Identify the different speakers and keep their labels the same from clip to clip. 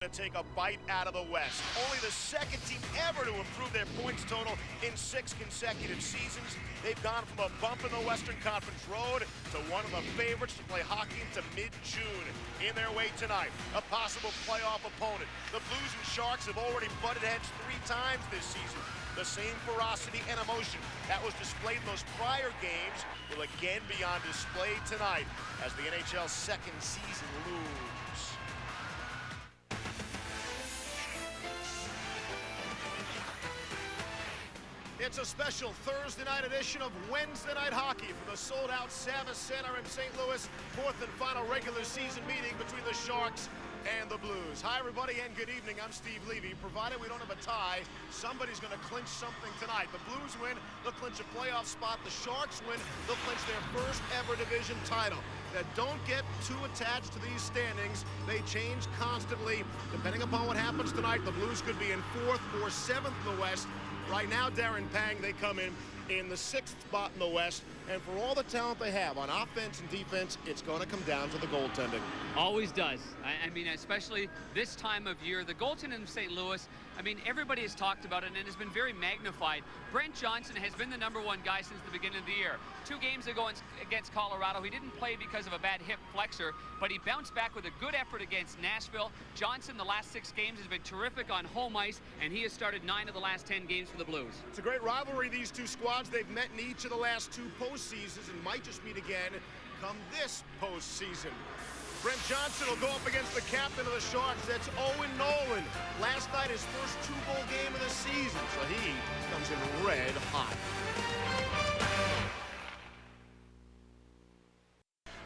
Speaker 1: To take a bite out of the West. Only the second team ever to improve their points total in 6 consecutive seasons. They've gone from a bump in the Western Conference road to one of the favorites to play hockey into mid-June. In their way tonight, a possible playoff opponent. The Blues and Sharks have already butted heads 3 times this season. The same ferocity and emotion that was displayed in those prior games will again be on display tonight as the NHL's second season looms. It's a special Thursday night edition of Wednesday Night Hockey from the sold-out Savvis Center in St. Louis. 4th and final regular season meeting between the Sharks and the Blues. Hi, everybody, and good evening. I'm Steve Levy. Provided we don't have a tie, somebody's going to clinch something tonight. The Blues win, they'll clinch a playoff spot. The Sharks win, they'll clinch their first ever division title. Now, don't get too attached to these standings. They change constantly. Depending upon what happens tonight, the Blues could be in 4th or 7th in the West. Right now, Darren Pang, they come in the 6th spot in the West. And for all the talent they have on offense and defense, it's going to come down to the goaltending.
Speaker 2: Always does. I mean, especially this time of year. The goaltending in St. Louis, I mean, everybody has talked about it and it has been very magnified. Brent Johnson has been the #1 guy since the beginning of the year. 2 games ago against Colorado, he didn't play because of a bad hip flexor, but he bounced back with a good effort against Nashville. Johnson, the last 6 games, has been terrific on home ice, and he has started 9 of the last 10 games for the Blues.
Speaker 1: It's a great rivalry, these two squads. They've met in each of the last 2 postseasons and might just meet again come this postseason. Brent Johnson will go up against the captain of the Sharks. That's Owen Nolan. Last night, his first 2-goal game of the season, so he comes in red hot.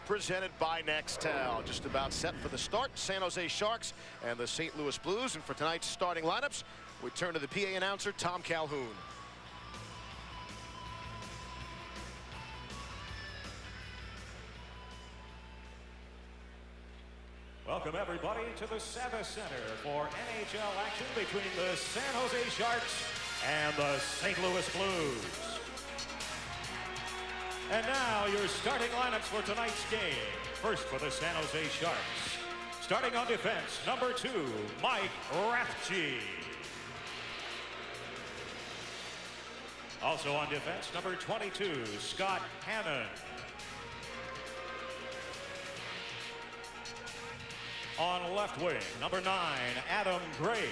Speaker 1: Presented by Nextel. Just about set for the start. San Jose Sharks and the St. Louis Blues. And for tonight's starting lineups, we turn to the PA announcer, Tom Calhoun.
Speaker 3: Welcome, everybody, to the Savvis Center for NHL action between the San Jose Sharks and the St. Louis Blues. And now, your starting lineups for tonight's game. First for the San Jose Sharks. Starting on defense, number 2, Mike Rathje. Also on defense, number 22, Scott Hannon. On left wing, number 9, Adam Graves.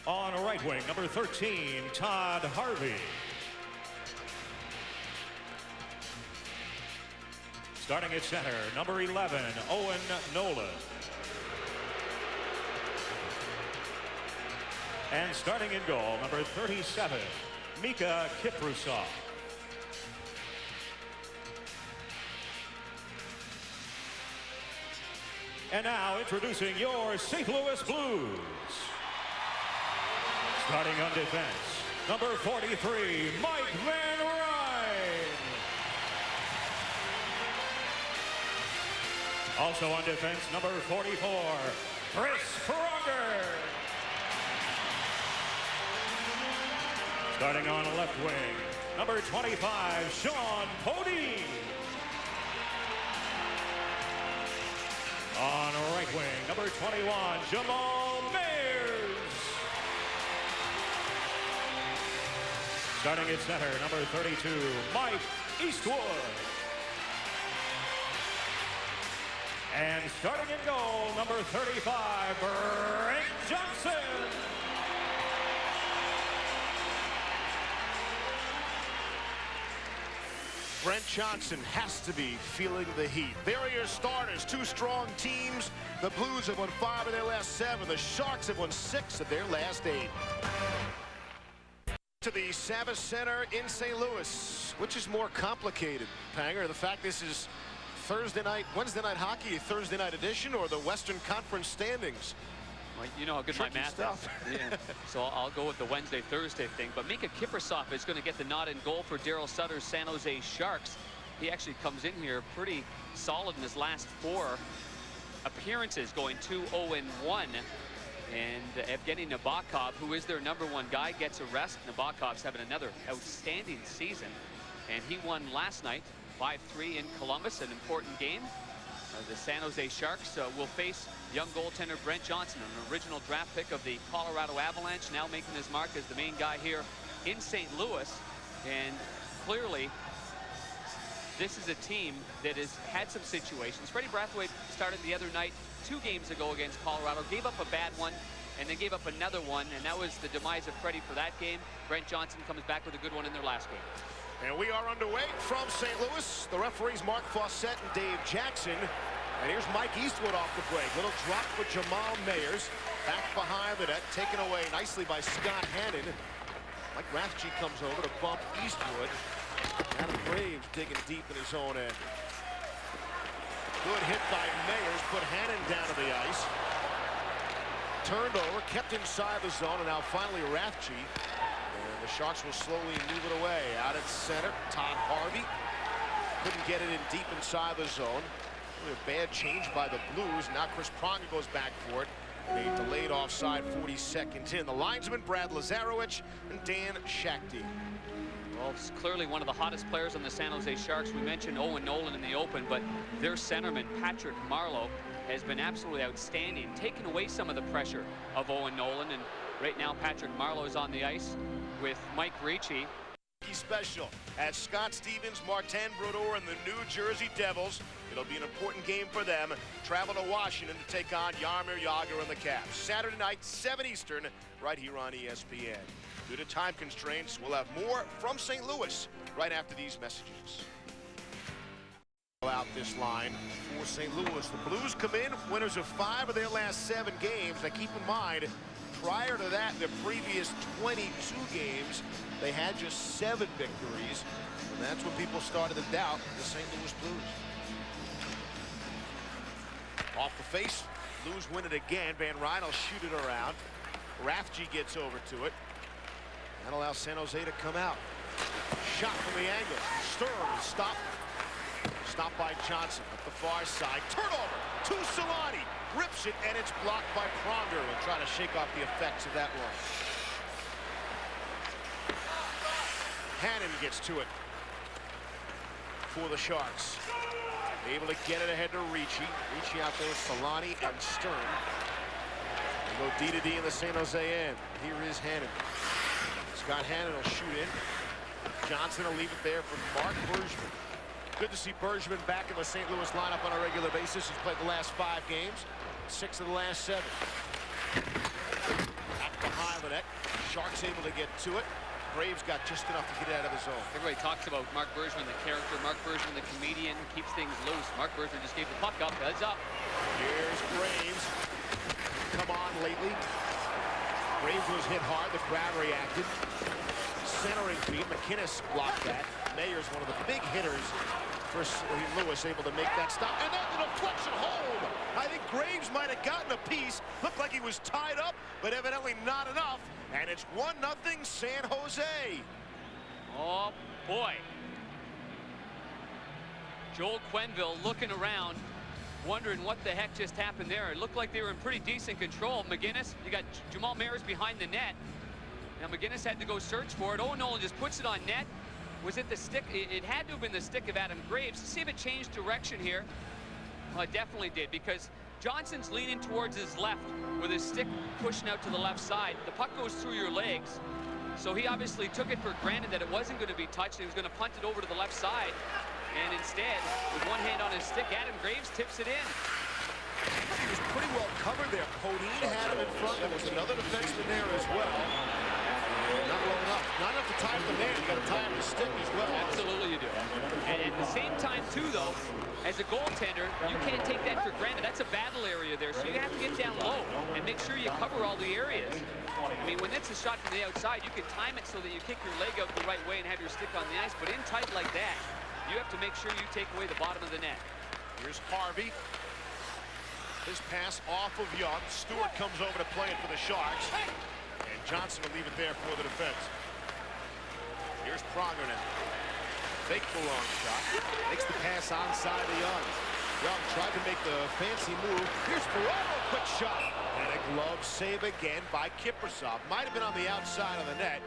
Speaker 3: On right wing, number 13, Todd Harvey. Starting at center, number 11, Owen Nolan. And starting in goal, number 37, Mika Kiprusov. And now introducing your St. Louis Blues. Starting on defense, number 43, Mike Van Ryn. Also on defense, number 44, Chris Pronger. Starting on left wing, number 25, Sean Podine. On right wing, number 21, Jamal Mayers. Starting at center, number 32, Mike Eastwood. And starting in goal, number 35, Brent Johnson.
Speaker 1: Brent Johnson has to be feeling the heat. There are your starters, 2 strong teams. The Blues have won 5 of their last 7. The Sharks have won 6 of their last 8. To the Savvis Center in St. Louis. Which is more complicated, Panger? The fact this is Wednesday night hockey, Thursday night edition, or the Western Conference standings?
Speaker 2: Well, you know how good
Speaker 1: Tricky
Speaker 2: my math is. Yeah. So I'll go with the Wednesday-Thursday thing. But Mika Kiprusov is going to get the nod in goal for Daryl Sutter's San Jose Sharks. He actually comes in here pretty solid in his last 4 appearances, going 2-0-1. And Evgeny Nabokov, who is their #1 guy, gets a rest. Nabokov's having another outstanding season. And he won last night 5-3 in Columbus, an important game. The San Jose Sharks will face young goaltender Brent Johnson, an original draft pick of the Colorado Avalanche, now making his mark as the main guy here in St. Louis. And clearly, this is a team that has had some situations. Freddie Brathwaite started the other night 2 games ago against Colorado, gave up a bad one, and then gave up another one, and that was the demise of Freddie for that game. Brent Johnson comes back with a good one in their last game.
Speaker 1: And we are underway from St. Louis. The referees Mark Fawcett and Dave Jackson. And here's Mike Eastwood off the break. Little drop for Jamal Mayers. Back behind the net, taken away nicely by Scott Hannon. Mike Rathje comes over to bump Eastwood. Adam Graves digging deep in his own end. Good hit by Mayers, put Hannon down to the ice. Turned over, kept inside the zone, and now finally Rathje. And the Sharks will slowly move it away. Out at center, Todd Harvey. Couldn't get it in deep inside the zone. Really a bad change by the Blues. Now Chris Pronger goes back for it. A delayed offside 40 seconds in. The linesman Brad Lazarowicz and Dan Shakty.
Speaker 2: Well, it's clearly one of the hottest players on the San Jose Sharks. We mentioned Owen Nolan in the open, but their centerman, Patrick Marleau, has been absolutely outstanding, taking away some of the pressure of Owen Nolan. And right now, Patrick Marleau is on the ice with Mike Ricci.
Speaker 1: Special as Scott Stevens, Martin Brodeur, and the New Jersey Devils. It'll be an important game for them. Travel to Washington to take on Jaromir Jagr and the Caps. Saturday night, 7 Eastern, right here on ESPN. Due to time constraints, we'll have more from St. Louis right after these messages. Out this line for St. Louis. The Blues come in, winners of 5 of their last 7 games. Now keep in mind, prior to that, the previous 22 games, they had just 7 victories. And that's when people started to doubt the St. Louis Blues. Off the face, Blues win it again. Van Ryn will shoot it around. Rathje gets over to it. That allows San Jose to come out. Shot from the angle. Sturm stopped. Stopped by Johnson at the far side. Turnover to Solani. Rips it, and it's blocked by Pronger. Will try to shake off the effects of that one. Hannon gets to it for the Sharks. Able to get it ahead to Ricci. Ricci out there with Solani and Sturm. They go D to D in the San Jose end. Here is Hannon. Scott Hannon will shoot in. Johnson will leave it there for Mark Bergevin. Good to see Bergevin back in the St. Louis lineup on a regular basis. He's played the last 5 games, 6 of the last 7. Back behind the net. Sharks able to get to it. Graves got just enough to get it out of the zone.
Speaker 2: Everybody talks about Mark Bergevin, the character. Mark Bergevin, the comedian, keeps things loose. Mark Bergevin just gave the puck up. Heads up.
Speaker 1: Here's Graves. Come on lately. Graves was hit hard. The crowd reacted. Centering feed. McInnes blocked that. Mayer's one of the big hitters for St. Louis, able to make that stop. And then the deflection home. I think Graves might have gotten a piece. Looked like he was tied up, but evidently not enough. And it's 1-0 San Jose.
Speaker 2: Oh, boy. Joel Quenneville looking around, wondering what the heck just happened there. It looked like they were in pretty decent control. McInnes, you got Jamal Mayers behind the net. Now McInnes had to go search for it. Owen Nolan just puts it on net. Was it the stick? It had to have been the stick of Adam Graves. See if it changed direction here. Well, it definitely did, because Johnson's leaning towards his left with his stick pushing out to the left side. The puck goes through your legs. So he obviously took it for granted that it wasn't going to be touched. He was going to punt it over to the left side. And instead, with one hand on his stick, Adam Graves tips it in.
Speaker 1: He was pretty well covered there. Podine had him in front. There was another defenseman there as well. Not low enough. Not enough to tie up the man. You got to tie up the stick as well.
Speaker 2: Absolutely you do. And at the same time, too, though, as a goaltender, you can't take that for granted. That's a battle area there, so you have to get down low and make sure you cover all the areas. I mean, when it's a shot from the outside, you can time it so that you kick your leg out the right way and have your stick on the ice. But in tight like that, you have to make sure you take away the bottom of the net.
Speaker 1: Here's Harvey. His pass off of Young. Stewart comes over to play it for the Sharks. And Johnson will leave it there for the defense. Here's Pronger now. Fake the long shot. Makes the pass onside of Young. Young tried to make the fancy move. Here's Ferraro, quick shot. And a glove save again by Kiprusoff. Might have been on the outside of the net.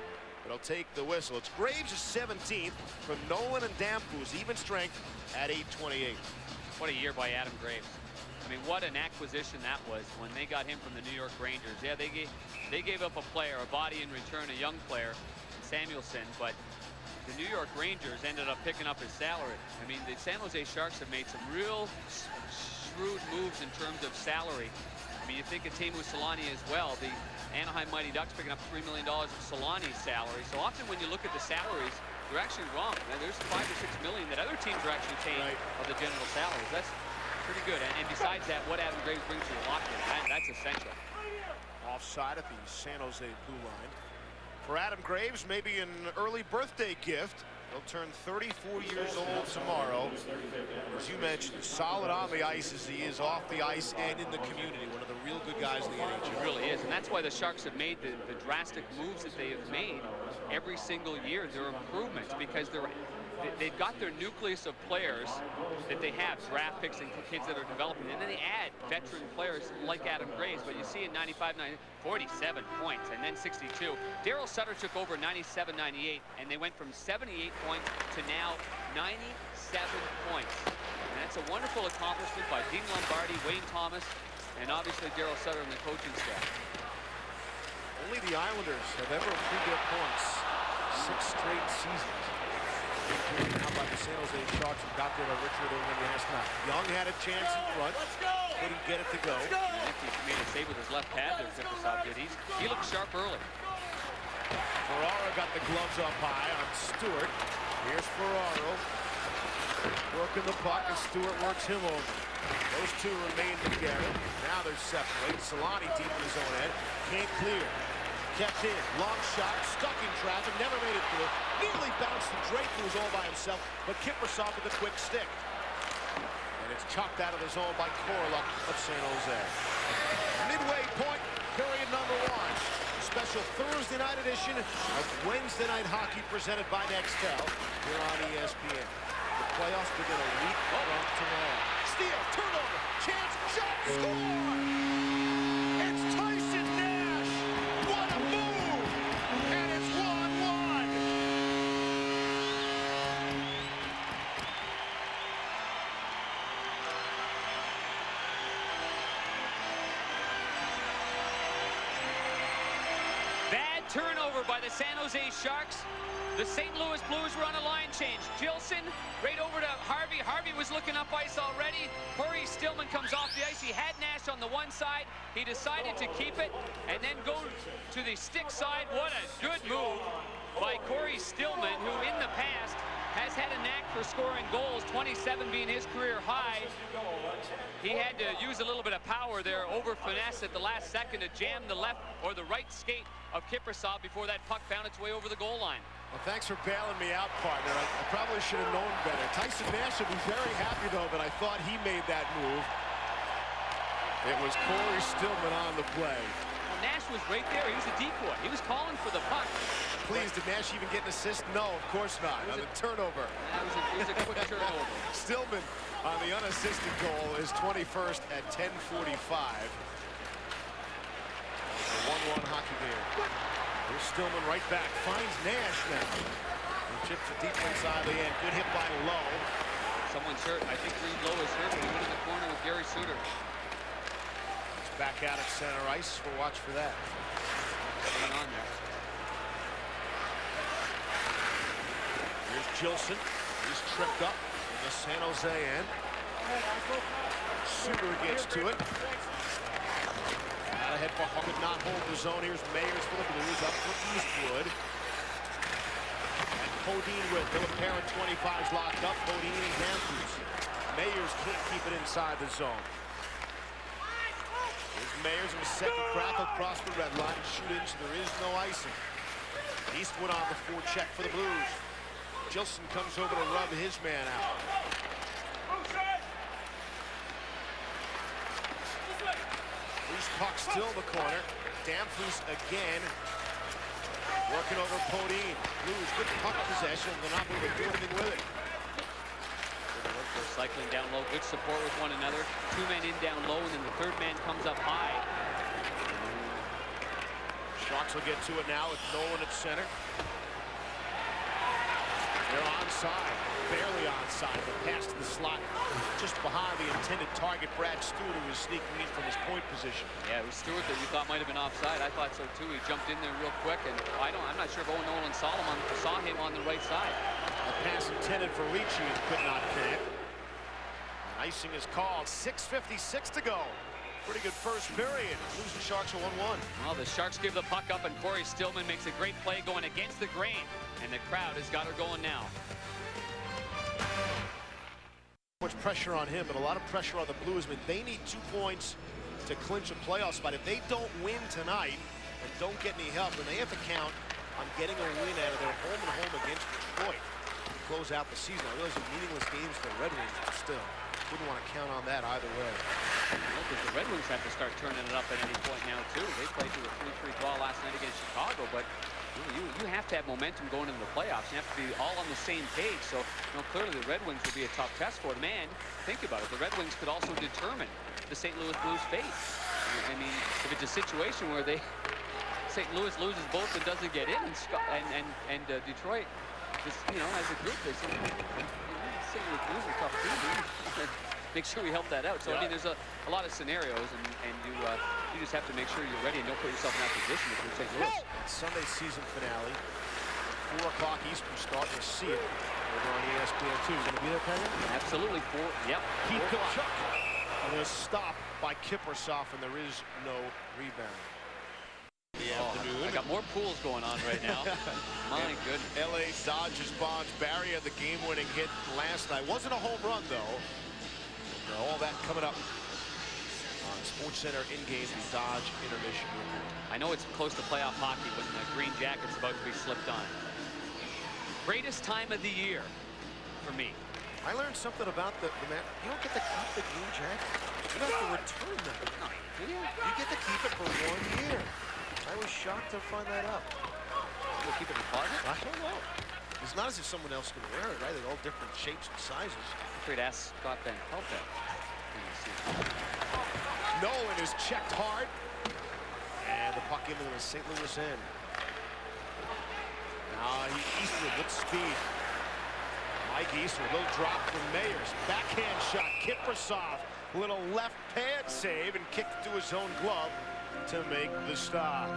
Speaker 1: but he'll take the whistle. It's Graves is 17th from Nolan and Damphousse, even strength at 828.
Speaker 2: What a year by Adam Graves. I mean, what an acquisition that was when they got him from the New York Rangers. Yeah, they gave up a player, a body in return, a young player, Samuelson, but the New York Rangers ended up picking up his salary. I mean, the San Jose Sharks have made some real shrewd moves in terms of salary. I mean, you think of Teemu Selanne as well. The Anaheim Mighty Ducks picking up $3 million of Selanne's salary. So often when you look at the salaries, they're actually wrong. Now, there's $5 or $6 million that other teams are actually paying of the general salaries. That's pretty good. And besides that, what Adam Graves brings to the locker room, that's essential.
Speaker 1: Offside at the San Jose blue line. For Adam Graves, maybe an early birthday gift. He'll turn 34 years old tomorrow. As you mentioned, solid on the ice as he is off the ice and in the community. One of the real good guys in the NHL.
Speaker 2: It really is, and that's why the Sharks have made the drastic moves that they have made every single year. They're improvements because they've got their nucleus of players that they have, draft picks and kids that are developing, and then they add veteran players like Adam Graves. But you see in 95, 47 points, and then 62. Daryl Sutter took over 97, 98, and they went from 78 points to now 97 points. And that's a wonderful accomplishment by Dean Lombardi, Wayne Thomas, and obviously Daryl Sutter and the coaching staff.
Speaker 1: Only the Islanders have ever improved their points 6 straight seasons. Now by the San Jose Sharks, who got there by Richard Owen last night. Young had a chance in front, couldn't get it to go.
Speaker 2: I think he made a save with his left pad there, Kiprusoff did. He looked sharp early.
Speaker 1: Ferraro got the gloves up high on Stewart. Here's Ferraro working the puck, and Stewart works him over. Those two remain together. Now they're separated. Selanne deep in his own end. Can't clear. Kept in. Long shot. Stuck in traffic. Never made it through. Nearly bounced to Drake, who was all by himself. But Kiprusoff with a quick stick. And it's chopped out of the zone by Koroluk of San Jose. Midway point, period number 1. Special Thursday night edition of Wednesday Night Hockey presented by Nextel here on ESPN. The playoffs begin a week from tomorrow. Steal, turnover, chance, shot, score! It's Tyson Nash! What a move! And it's 1-1!
Speaker 2: Bad turnover by the San Jose Sharks. The St. Louis Blues were on a line change. Gilson right over to Harvey. Harvey was looking up ice already. Cory Stillman comes off the ice. He had Nash on the one side. He decided to keep it and then go to the stick side. What a good move by Cory Stillman, who in the past has had a knack for scoring goals, 27 being his career high. He had to use a little bit of power there over finesse at the last second to jam the left or the right skate of Kiprusoff before that puck found its way over the goal line.
Speaker 1: Well, thanks for bailing me out, partner. I probably should have known better. Tyson Nash would be very happy, though, that I thought he made that move. It was Cory Stillman on the play.
Speaker 2: Well, Nash was right there. He was a decoy. He was calling for the puck.
Speaker 1: Please, did Nash even get an assist? No, of course not. On the turnover.
Speaker 2: It was a quick turnover.
Speaker 1: Stillman on the unassisted goal is 21st at 10:45. The 1-1 hockey game. Here's Stillman right back. Finds Nash now. He chips it deep inside the end. Good hit by Lowe.
Speaker 2: Someone's hurt. I think Reed Lowe is hurt. He went in the corner with Gary Suter.
Speaker 1: It's back out at center ice. We'll watch for that.
Speaker 2: What's going on there?
Speaker 1: Here's Gilson. He's tripped up in the San Jose end. Suter gets to it. Out ahead for Huck, could not hold the zone. Here's Mayers for the Blues, up for Eastwood. And Podine with it. A pair of 25s locked up. Podine and Damphousse. Mayers can't keep it inside the zone. Here's Mayers with a second crack across the red line. Shoot in, so there is no icing. Eastwood on the forecheck for the Blues. Gilson comes over to rub his man out. Loose puck still in the corner. Damphousse again. Working over Podine. Blues good puck possession. They're not moving to do anything with it.
Speaker 2: Good work for cycling down low. Good support with one another. Two men in down low, and then the third man comes up high.
Speaker 1: Shaw Sharks will get to it now with Nolan at center. They're onside, barely onside, but past the slot, just behind the intended target, Brad Stewart, who was sneaking in from his point position.
Speaker 2: Yeah, it was Stewart that you thought might have been offside. I thought so too. He jumped in there real quick, and I'm not sure if Nolan Solomon saw him on the right side.
Speaker 1: A pass intended for Ricci and could not connect. And icing is called. 6:56 to go. Pretty good first period. Losing Sharks are 1-1.
Speaker 2: Well, the Sharks give the puck up, and Cory Stillman makes a great play going against the grain. And the crowd has got her going now.
Speaker 1: Much pressure on him, but a lot of pressure on the Blues. I mean, they need 2 points to clinch a playoff spot. If they don't win tonight and don't get any help, then they have to count on getting a win out of their home and home against Detroit to close out the season. I realize they're meaningless games for the Red Wings, but still, wouldn't want to count on that either way.
Speaker 2: Well, because the Red Wings have to start turning it up at any point now, too. They played through a 3-3 draw last night against Chicago, but you have to have momentum going into the playoffs. You have to be all on the same page. So, clearly the Red Wings will be a tough test for them. And think about it, the Red Wings could also determine the St. Louis Blues' fate. I mean, if it's a situation where St. Louis loses both and doesn't get in, and Detroit, just, as a group, they say, St. Louis Blues are a tough team. Make sure we help that out. So, I mean, there's a lot of scenarios, and you just have to make sure you're ready and don't put yourself in that position if you're St. Louis.
Speaker 1: Sunday season finale, 4 o'clock Eastern start. You'll see it over on ESPN 2. Going to be there, Penny?
Speaker 2: Absolutely. 4. Yep.
Speaker 1: Keith Tkachuk. And a stop by Kiprusoff, and there is no rebound.
Speaker 2: I got more pools going on right now. My goodness.
Speaker 1: LA Dodgers Bonds Barry had the game-winning hit last night. Wasn't a home run, though. All that coming up on SportsCenter in-game, the Dodge intermission report.
Speaker 2: I know it's close to playoff hockey when the Green Jacket's about to be slipped on. Greatest time of the year for me.
Speaker 1: I learned something about the man. You don't get to keep the Green Jacket. You have to return them. You get to keep it for 1 year. I was shocked to find that out.
Speaker 2: We'll keep it in the closet?
Speaker 1: I don't know. It's not as if someone else can wear it, right? They're all different shapes and sizes.
Speaker 2: I'm afraid to ask Scott Van Pelt that.
Speaker 1: Nolan is checked hard. And the puck into the St. Louis end. Now Eastwood with speed. Mike Eastwood, little drop from Mayers. Backhand shot, Kiprusoff. Little left pad save and kicked to his own glove to make the stop.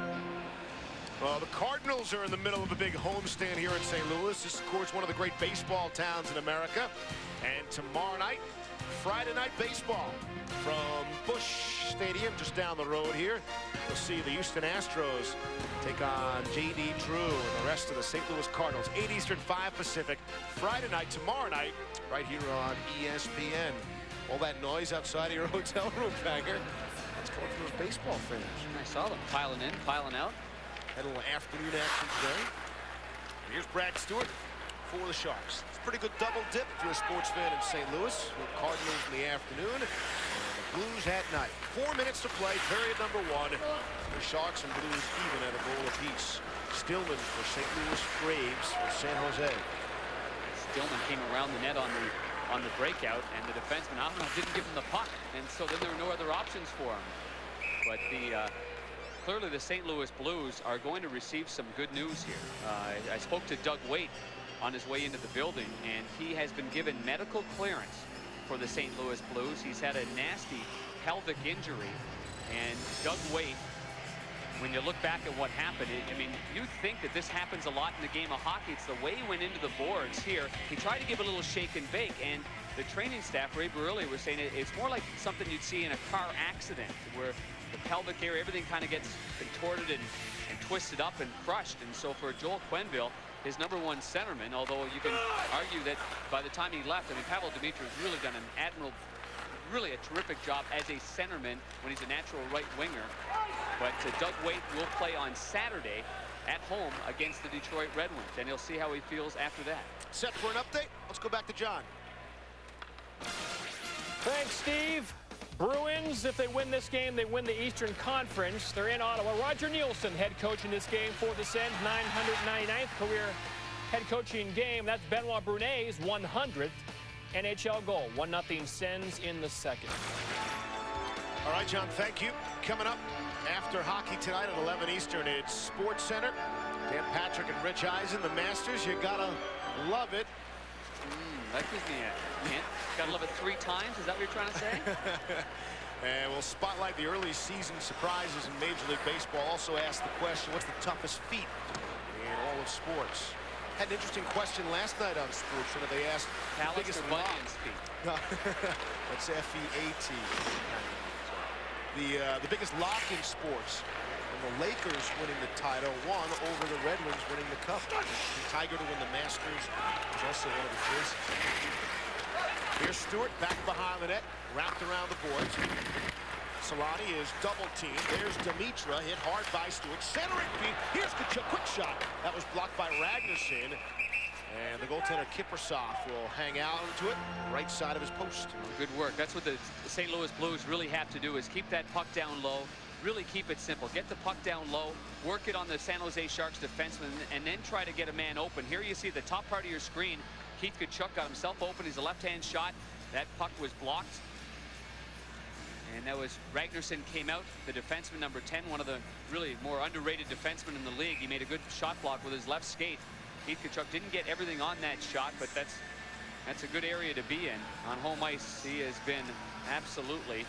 Speaker 1: Well, the Cardinals are in the middle of a big homestand here in St. Louis. This is, of course, one of the great baseball towns in America. And tomorrow night, Friday night baseball from Busch Stadium, just down the road here. We'll see the Houston Astros take on J.D. Drew and the rest of the St. Louis Cardinals. 8 Eastern, 5 Pacific. Friday night, tomorrow night, right here on ESPN. All that noise outside of your hotel room, Bagger. That's coming from the baseball fans.
Speaker 2: I saw them piling in, piling out.
Speaker 1: Had a little afternoon action today. And here's Brad Stewart for the Sharks. It's a pretty good double dip if you're a sports fan in St. Louis. With Cardinals in the afternoon and the Blues at night. 4 minutes to play, period number 1. The Sharks and Blues even at a goal apiece. Stillman for St. Louis Braves for San Jose.
Speaker 2: Stillman came around the net on the breakout, and the defenseman didn't give him the puck, and so then there were no other options for him. But clearly the St. Louis Blues are going to receive some good news here. I spoke to Doug Waite on his way into the building, and he has been given medical clearance for the St. Louis Blues. He's had a nasty pelvic injury, and Doug Waite, when you look back at what happened, I mean, you'd think that this happens a lot in the game of hockey. It's the way he went into the boards here. He tried to give a little shake and bake, and the training staff, Ray Burley, was saying it's more like something you'd see in a car accident, where the pelvic area, everything kind of gets contorted and twisted up and crushed. And so for Joel Quenneville, his #1 centerman, although you can argue that by the time he left, I mean, Pavel Dimitrov has really done an really a terrific job as a centerman when he's a natural right winger. But Doug Waite will play on Saturday at home against the Detroit Red Wings, and he'll see how he feels after that.
Speaker 1: Set for an update. Let's go back to John.
Speaker 4: Thanks, Steve. Bruins, if they win this game, they win the Eastern Conference. They're in Ottawa. Roger Nielsen, head coach in this game for the Sens, 999th career head coaching game. That's Benoit Brunet's 100th NHL goal. 1-0 Sens in the second.
Speaker 1: All right, John, thank you. Coming up after hockey tonight at 11 Eastern, it's Sports Center. Dan Patrick and Rich Eisen, the Masters. You gotta love it.
Speaker 2: That gives me a hint. Gotta love it 3 times. Is that what you're trying to say?
Speaker 1: And we'll spotlight the early season surprises in Major League Baseball. Also ask the question, what's the toughest feat in all of sports? Had an interesting question last night on Sports Center. They asked
Speaker 2: Callus or Bunyan's feet?
Speaker 1: No, that's F-E-A-T. The biggest lock in sports. And the Lakers winning the title, won over the Red Wings winning the cup. And Tiger to win the Masters was also one of the cases. Here's Stewart back behind the net, wrapped around the boards. Solani is double teamed. There's Dimitra, hit hard by Stewart. Centering feed. Here's Tkachuk, quick shot. That was blocked by Ragnarsson. And the goaltender Kiprusoff will hang out into it, right side of his post.
Speaker 2: Good work. That's what the St. Louis Blues really have to do, is keep that puck down low. Really keep it simple. Get the puck down low, work it on the San Jose Sharks defenseman, and then try to get a man open. Here you see the top part of your screen. Keith Tkachuk got himself open. He's a left-hand shot. That puck was blocked. And that was Ragnarsson came out, the defenseman number 10, one of the really more underrated defensemen in the league. He made a good shot block with his left skate. Keith Tkachuk didn't get everything on that shot, but that's a good area to be in. On home ice, he has been absolutely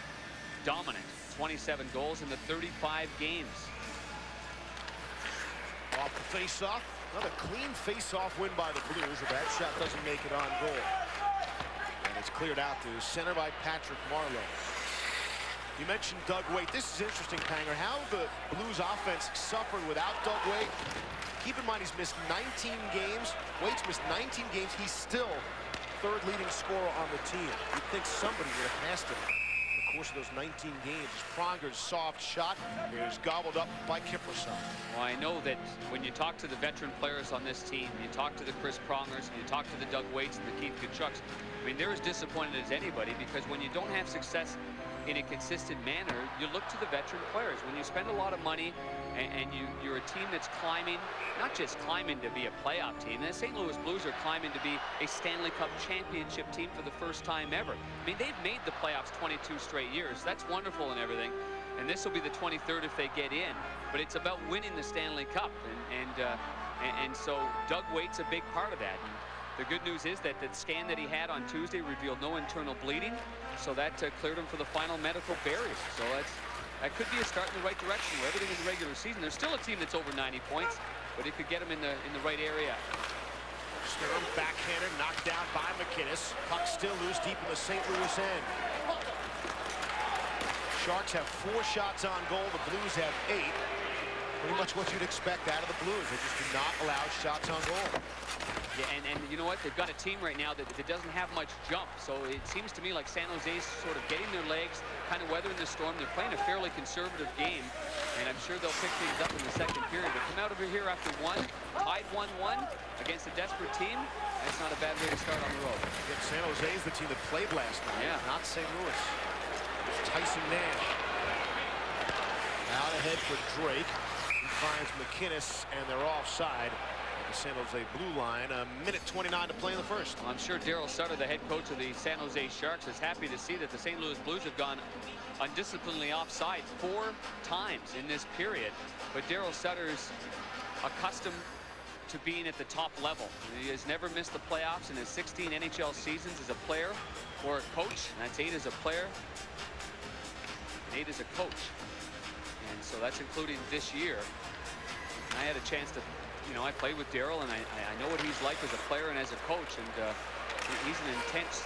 Speaker 2: dominant. 27 goals in the 35 games.
Speaker 1: Off the face-off. Another clean face-off win by the Blues. If that shot doesn't make it on goal. And it's cleared out to center by Patrick Marleau. You mentioned Doug Weight. This is interesting, Panger. How the Blues offense suffered without Doug Weight. Keep in mind he's missed 19 games. Waite's missed 19 games. He's still third leading scorer on the team. You'd think somebody would have passed him in the course of those 19 games. Pronger's soft shot is gobbled up by Kiprusoff.
Speaker 2: Well, I know that when you talk to the veteran players on this team, you talk to the Chris Prongers, you talk to the Doug Weights and the Keith Tkachuks, I mean, they're as disappointed as anybody, because when you don't have success in a consistent manner, you look to the veteran players. When you spend a lot of money and you're a team that's climbing, not just climbing to be a playoff team. The St. Louis Blues are climbing to be a Stanley Cup championship team for the first time ever. I mean, they've made the playoffs 22 straight years. That's wonderful and everything. And this will be the 23rd if they get in. But it's about winning the Stanley Cup. And so Doug Weight's a big part of that. And the good news is that the scan that he had on Tuesday revealed no internal bleeding. So that cleared him for the final medical burial. So that could be a start in the right direction. Where everything in the regular season, there's still a team that's over 90 points, but it could get them in the right area.
Speaker 1: Sturm backhander knocked down by McInnes. Puck still loose deep in the St. Louis end. Sharks have 4 shots on goal. The Blues have 8. Pretty much what you'd expect out of the Blues. They just do not allow shots on goal.
Speaker 2: Yeah, and you know what? They've got a team right now that doesn't have much jump. So it seems to me like San Jose's sort of getting their legs, kind of weathering the storm. They're playing a fairly conservative game, and I'm sure they'll pick things up in the second period. But come out over here after tied 1-1 against a desperate team. That's not a bad way to start on the road.
Speaker 1: Yeah, San Jose is the team that played last night, not St. Louis. It's Tyson Nash. Out ahead for Drake. He finds McInnes, and they're offside. The San Jose blue line. A minute 29 to play in the first.
Speaker 2: Well, I'm sure Daryl Sutter, the head coach of the San Jose Sharks, is happy to see that the St. Louis Blues have gone undisciplinedly offside 4 times in this period. But Daryl Sutter's accustomed to being at the top level. He has never missed the playoffs in his 16 NHL seasons as a player or a coach. And that's 8 as a player and 8 as a coach. And so that's including this year. And I had a chance to, I played with Daryl, and I know what he's like as a player and as a coach, and he's an intense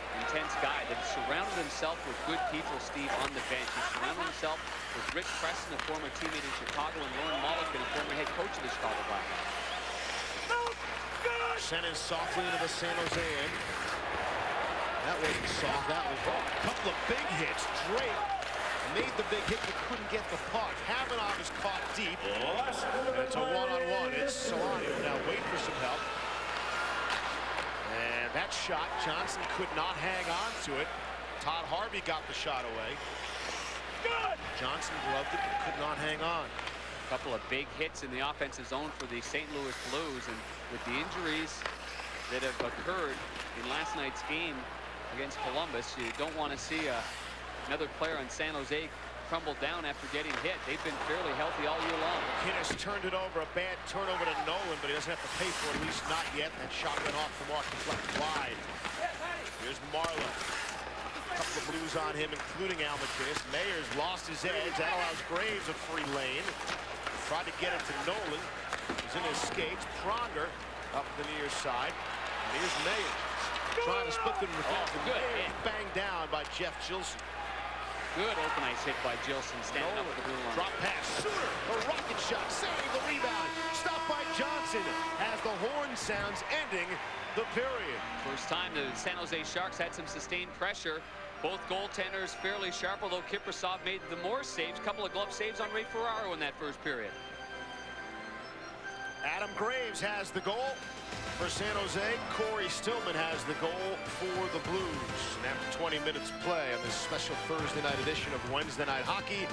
Speaker 2: guy that surrounded himself with good people, Steve, on the bench. He surrounded himself with Rick Preston, a former teammate in Chicago, and Lauren Mulliken, a former head coach of the Chicago Blackhawks.
Speaker 1: Sent in softly into the San Jose end. That wasn't soft, that was a couple of big hits. Drake made the big hit, but couldn't get the puck. Hamanov is caught deep. And it's a one-on-one. It's Solani now wait for some help. And that shot, Johnson could not hang on to it. Todd Harvey got the shot away. Johnson gloved it, but could not hang on.
Speaker 2: A couple of big hits in the offensive zone for the St. Louis Blues, and with the injuries that have occurred in last night's game against Columbus, you don't want to see another player on San Jose crumbled down after getting hit. They've been fairly healthy all year long.
Speaker 1: McInnes turned it over, a bad turnover to Nolan, but he doesn't have to pay for it, at least not yet. That shot went off the mark, left wide. Here's Marlowe. A couple of Blues on him, including Al McInnes. Mayers lost his edge. That allows Graves a free lane. Tried to get it to Nolan. He's in his skates. Pronger up the near side. And here's Mayers. Trying to split them in the
Speaker 2: good.
Speaker 1: Banged down by Jeff Gilson.
Speaker 2: Good open ice hit by Gilson, standing up at the blue line.
Speaker 1: Drop pass. Suter, a rocket shot. Save the rebound. Stopped by Johnson as the horn sounds, ending the period.
Speaker 2: First time the San Jose Sharks had some sustained pressure. Both goaltenders fairly sharp, although Kiprusoff made the more saves. Couple of glove saves on Ray Ferraro in that first period.
Speaker 1: Adam Graves has the goal for San Jose. Cory Stillman has the goal for the Blues. And after 20 minutes of play on this special Thursday night edition of Wednesday Night Hockey,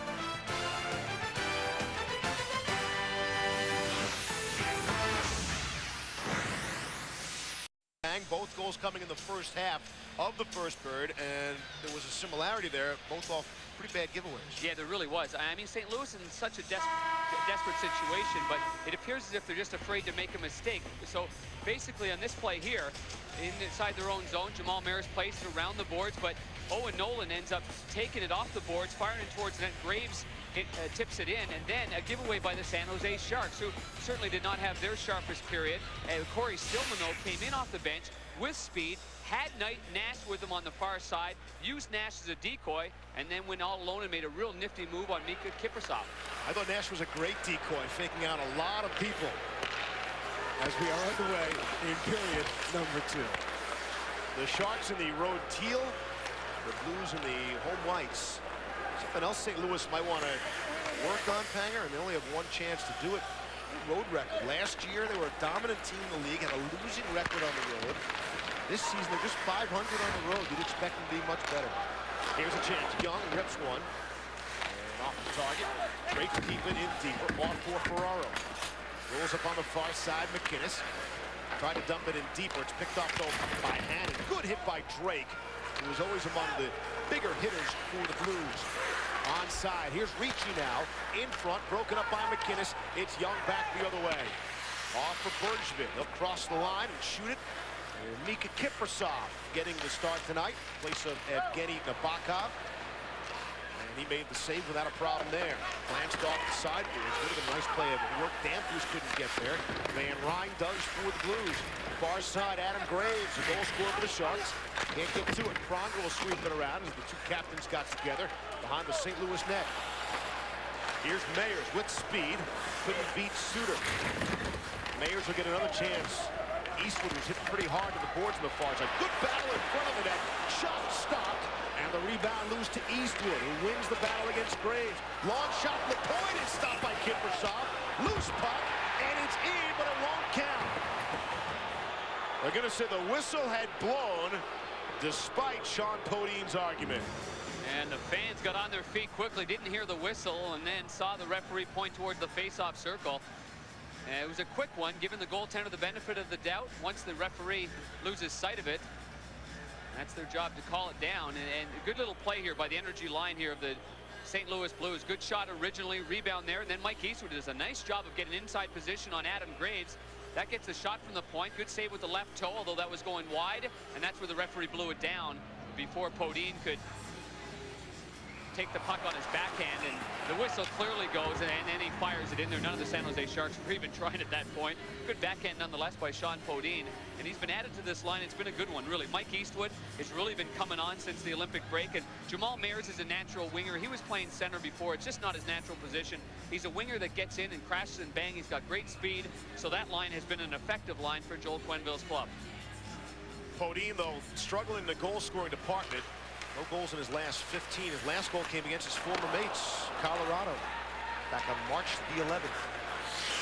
Speaker 1: both goals coming in the first half of the first period, and there was a similarity there, both off pretty bad giveaways. Yeah, there really was. I mean, St. Louis is in such a desperate situation, but it appears as if they're just afraid to make a mistake. So basically on this play here, inside their own zone, Jamal Mayers plays it around the boards, but Owen Nolan ends up taking it off the boards, firing it towards the net. Graves tips it in, and then a giveaway by the San Jose Sharks, who certainly did not have their sharpest period. Cory Stillman, though, came in off the bench with speed, had Nash with him on the far side, used Nash as a decoy, and then went all alone and made a real nifty move on Mika Kiprusoff. I thought Nash was a great decoy, faking out a lot of people as we are underway in period number 2. The Sharks in the road teal, the Blues in the home whites. Something else St. Louis might want to work on, Panger, and they only have one chance to do it. Road record. Last year they were a dominant team in the league, had a losing record on the road. This season they're just 500 on the road. You'd expect them to be much better. Here's a chance. Young rips one. And off the target. Drake to keep it in deeper. Off for Ferraro. Rolls up on the far side. McInnes tried to dump it in deeper. It's picked off though by Hannon. Good hit by Drake, who was always among the bigger hitters for the Blues. Onside. Here's Ricci now. In front. Broken up by McInnes. It's Young back the other way. Off for Bergevin. He'll cross the line and shoot it. And Mika Kiprusoff getting the start tonight in place of Evgeny Nabokov. And he made the save without a problem there. Glanced off the sideboards. Would have been a nice play of work. Danfus couldn't get there. Van Ryn does for the Blues. Far side, Adam Graves, a goal scorer for the Sharks. Can't get to it. Pronger will sweep it around as the two captains got together behind the St. Louis net. Here's Mayers with speed. Couldn't beat Suter. Mayers will get another chance. Eastwood was hit pretty hard to the boards on the far side. Good battle in front of the net. Shot stopped. And the rebound loose to Eastwood, who wins the battle against Graves. Long shot from the point is stopped by Kiprusoff. Loose puck, and it's in, but it won't count. They're going to say the whistle had blown despite Sean Podine's argument.
Speaker 2: And the fans got on their feet quickly, didn't hear the whistle, and then saw the referee point toward the face-off circle. And it was a quick one, giving the goaltender the benefit of the doubt. Once the referee loses sight of it, that's their job to call it down. And a good little play here by the energy line here of the St. Louis Blues. Good shot originally, rebound there, and then Mike Eastwood does a nice job of getting inside position on Adam Graves. That gets a shot from the point. Good save with the left toe, although that was going wide, and that's where the referee blew it down before Podine could take the puck on his backhand, and the whistle clearly goes, and then he fires it in there. None of the San Jose Sharks were even trying at that point. Good backhand nonetheless by Sean Podine, and he's been added to this line. It's been a good one, really. Mike Eastwood has really been coming on since the Olympic break, and Jamal Mayers is a natural winger. He was playing center before. It's just not his natural position. He's a winger that gets in and crashes and bang. He's got great speed, so that line has been an effective line for Joel Quenneville's club.
Speaker 1: Podine, though, struggling in the goal-scoring department. No goals in his last 15. His last goal came against his former mates, Colorado, back on March the 11th.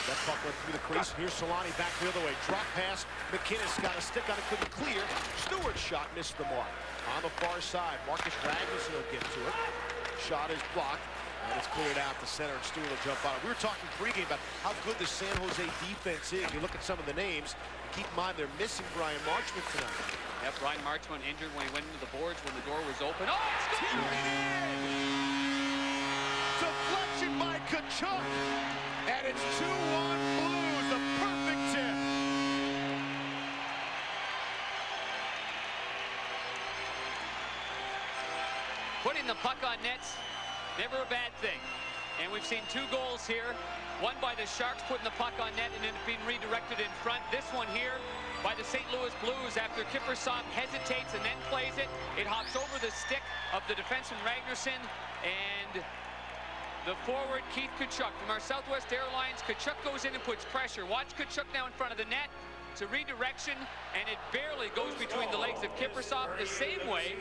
Speaker 1: That puck went through the crease. Here's Solani back the other way. Drop pass. McInnes got a stick on it, couldn't clear. Stewart's shot missed the mark. On the far side, Marcus Ragnarsson will get to it. Shot is blocked, and it's cleared out to center, and Stewart will jump on it. We were talking pregame about how good the San Jose defense is. You look at some of the names. Keep in mind they're missing Brian Marchment tonight.
Speaker 2: Yep, Brian Marchment injured when he went into the boards when the door was open. Oh, it's good!
Speaker 1: it's 2-1 Blues, a perfect tip.
Speaker 2: Putting the puck on nets, never a bad thing. And we've seen 2 goals here. One by the Sharks putting the puck on net and then being redirected in front. This one here by the St. Louis Blues after Kiprusoff hesitates and then plays it. It hops over the stick of the defenseman Ragnarsson, and the forward Keith Tkachuk from our Southwest Airlines. Tkachuk goes in and puts pressure. Watch Tkachuk now in front of the net. It's a redirection, and it barely goes between the legs of Kiprusoff, the same way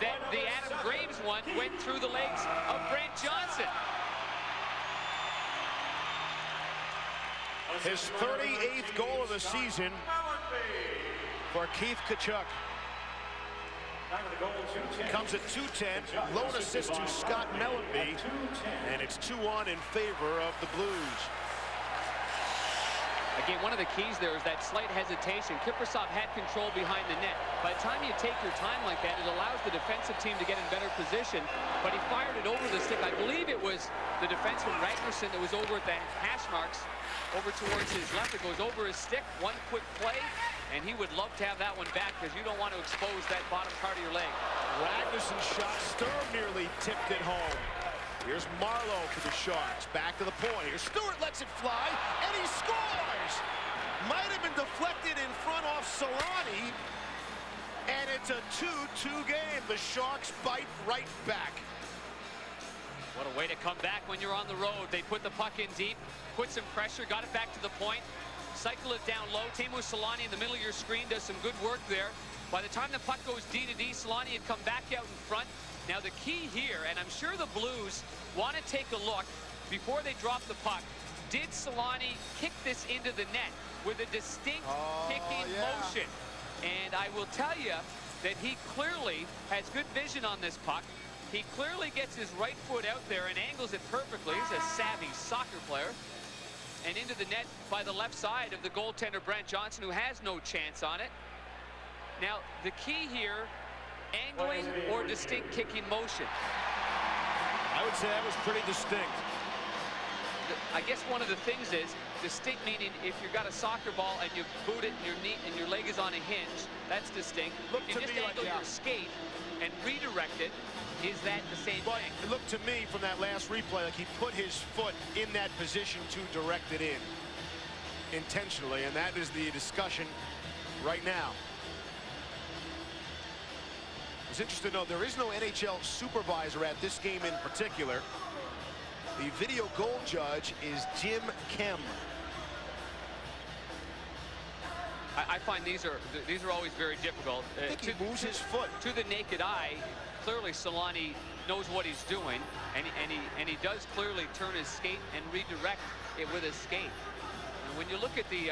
Speaker 2: that the Adam Graves one went through the legs of Brent Johnson.
Speaker 1: His 38th goal of the season for Keith Tkachuk. Comes at 2:10, lone assist to Scott Mellenby, and it's 2-1 in favor of the Blues.
Speaker 2: Again, one of the keys there is that slight hesitation. Kiprusoff had control behind the net. By the time you take your time like that, it allows the defensive team to get in better position, but he fired it over the stick. I believe it was the defenseman Ragnarsson that was over at the hash marks, over towards his left. It goes over his stick, one quick play, and he would love to have that one back because you don't want to expose that bottom part of your leg.
Speaker 1: Ragnarsson's shot, Sturm nearly tipped it home. Here's Marlowe for the Sharks, back to the point. Here's Stewart, lets it fly, and he scores! Might have been deflected in front off Solani, and it's a 2-2 game. The Sharks bite right back.
Speaker 2: What a way to come back when you're on the road. They put the puck in deep, put some pressure, got it back to the point, cycle it down low. Teemu Solani in the middle of your screen does some good work there. By the time the puck goes D to D, Solani had come back out in front. Now the key here, and I'm sure the Blues want to take a look before they drop the puck, did Solani kick this into the net with a distinct kicking motion? And I will tell you that he clearly has good vision on this puck. He clearly gets his right foot out there and angles it perfectly. He's a savvy soccer player. And into the net by the left side of the goaltender Brent Johnson, who has no chance on it. Now the key here, angling or distinct kicking motion?
Speaker 1: I would say that was pretty distinct.
Speaker 2: I guess one of the things is distinct, meaning if you've got a soccer ball and you boot it and your knee and your leg is on a hinge, that's distinct.
Speaker 1: Look
Speaker 2: if you
Speaker 1: to
Speaker 2: just
Speaker 1: me
Speaker 2: angle
Speaker 1: like
Speaker 2: your skate and redirect it, is that the same thing?
Speaker 1: It looked to me from that last replay like he put his foot in that position to direct it in intentionally, and that is the discussion right now. It's interesting to know there is no NHL supervisor at this game in particular. The video goal judge is Jim Kem.
Speaker 2: I find these are always very difficult.
Speaker 1: I think he moves his foot.
Speaker 2: To the naked eye, clearly Solani knows what he's doing, and he does clearly turn his skate and redirect it with his skate. And when you look at the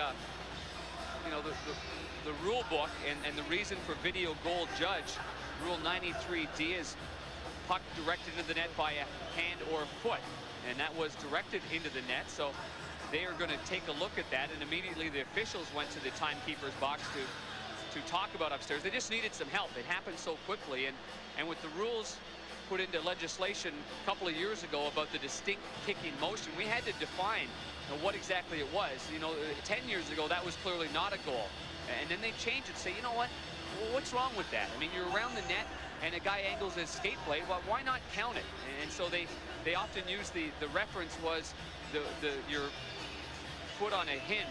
Speaker 2: the rule book and the reason for video goal judge, Rule 93D is puck directed into the net by a hand or a foot, and that was directed into the net. So they are going to take a look at that, and immediately the officials went to the timekeeper's box to talk about upstairs. They just needed some help. It happened so quickly, and with the rules put into legislation a couple of years ago about the distinct kicking motion, we had to define what exactly it was. 10 years ago that was clearly not a goal, and then they changed it, say, you know what, what's wrong with that? I mean, you're around the net and a guy angles his skate blade, well, why not count it? And so they often use the reference was your foot on a hinge,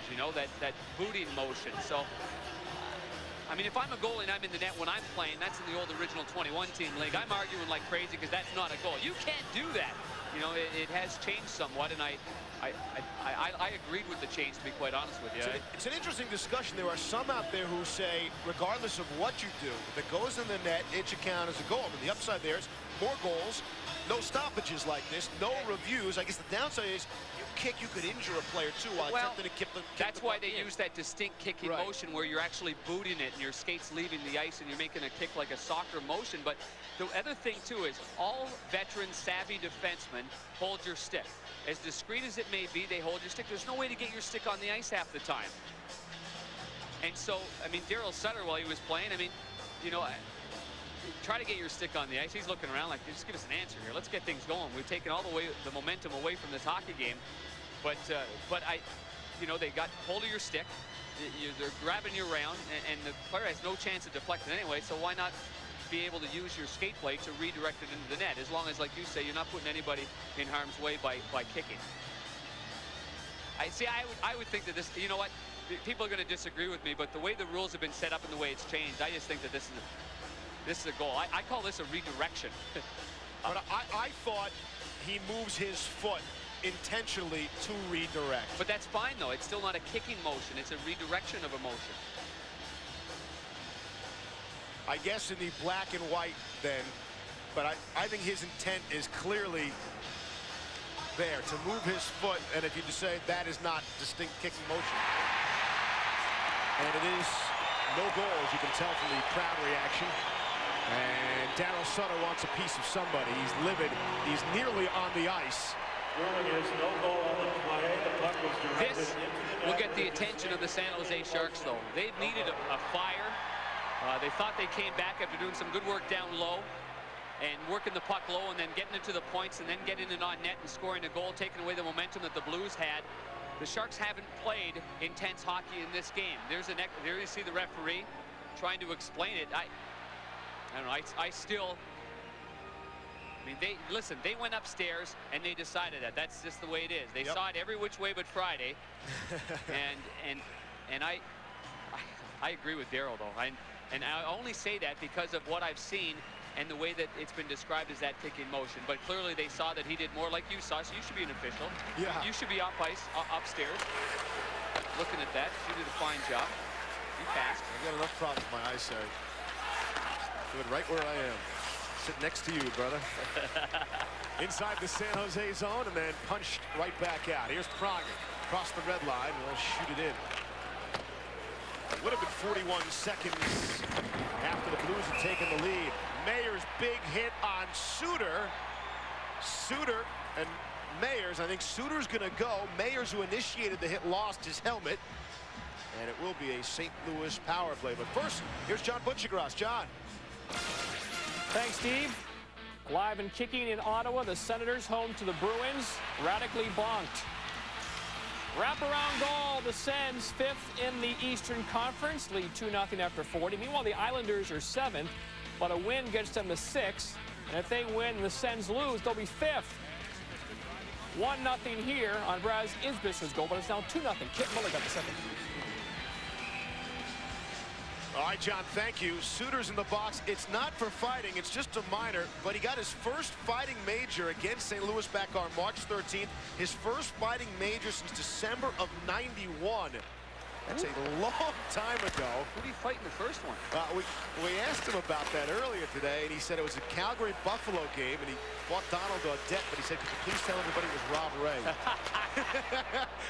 Speaker 2: that booting motion. So I mean, if I'm a goalie and I'm in the net when I'm playing, that's in the old original 21 team league, I'm arguing like crazy because that's not a goal. You can't do that. It has changed somewhat, and I agreed with the change, to be quite honest with you.
Speaker 1: It's an interesting discussion. There are some out there who say, regardless of what you do, if it goes in the net, it should count as a goal. But the upside there is more goals, no stoppages like this, no reviews. I guess the downside is you could injure a player too while attempting to kick the
Speaker 2: That's why they use that distinct kicking motion where you're actually booting it and your skate's leaving the ice and you're making a kick like a soccer motion. But the other thing too is all veteran savvy defensemen hold your stick. As discreet as it may be, they hold your stick. There's no way to get your stick on the ice half the time. And so, I mean, Daryl Sutter, while he was playing, I mean, try to get your stick on the ice. He's looking around like, just give us an answer here. Let's get things going. We've taken all the momentum away from this hockey game. But you know, they got hold of your stick. They're grabbing you around, and the player has no chance of deflecting anyway. So why not be able to use your skate blade to redirect it into the net? As long as, like you say, you're not putting anybody in harm's way by kicking. I would think that this, you know what, people are going to disagree with me, but the way the rules have been set up and the way it's changed, I just think that this is a goal. I call this a redirection.
Speaker 1: But I thought he moves his foot intentionally to redirect.
Speaker 2: But that's fine, though. It's still not a kicking motion. It's a redirection of a motion.
Speaker 1: I guess in the black and white then, but I think his intent is clearly there to move his foot, and if you just say that is not distinct kicking motion. And it is no goal, as you can tell from the crowd reaction. And Daryl Sutter wants a piece of somebody. He's livid. He's nearly on the ice.
Speaker 2: This will get the attention of the San Jose Sharks, though. They've needed a fire. They thought they came back after doing some good work down low and working the puck low and then getting it to the points and then getting it on net and scoring a goal, taking away the momentum that the Blues had. The Sharks haven't played intense hockey in this game. There you see the referee trying to explain it. I don't know. I mean, they went upstairs and they decided that. That's just the way it is. They saw it every which way but Friday. and I agree with Daryl, though. And I only say that because of what I've seen and the way that it's been described as that kicking motion. But clearly they saw that he did more like you saw, so you should be an official.
Speaker 1: Yeah.
Speaker 2: You should be up ice, upstairs, looking at that. You did a fine job. You passed.
Speaker 1: I got enough problems with my eyesight. Good right where I am. Sit next to you, brother. Inside the San Jose zone and then punched right back out. Here's Prager across the red line. We'll shoot it in. It would have been 41 seconds after the Blues had taken the lead. Mayer's big hit on Suter. Suter and Mayers. I think Suter's going to go. Mayers, who initiated the hit, lost his helmet. And it will be a St. Louis power play. But first, here's John Butchergross. John.
Speaker 4: Thanks, Steve. Live and kicking in Ottawa, the Senators home to the Bruins. Radically bonked. Wraparound goal, the Sens, 5th in the Eastern Conference, lead 2-0 after 40. Meanwhile, the Islanders are 7th, but a win gets them to 6th. And if they win and the Sens lose, they'll be 5th. 1-0 here on Braz Izbis's goal, but it's now 2-0. Kit Muller got the second.
Speaker 1: All right, John, thank you. Suter's in the box. It's not for fighting. It's just a minor, but he got his first fighting major against St. Louis back on March 13th. His first fighting major since December of '91. That's a long time ago.
Speaker 2: Who did he fight in the first one?
Speaker 1: We asked him about that earlier today, and he said it was a Calgary-Buffalo game, and he fought Donald Audette, but he said, could you please tell everybody it was Rob Ray?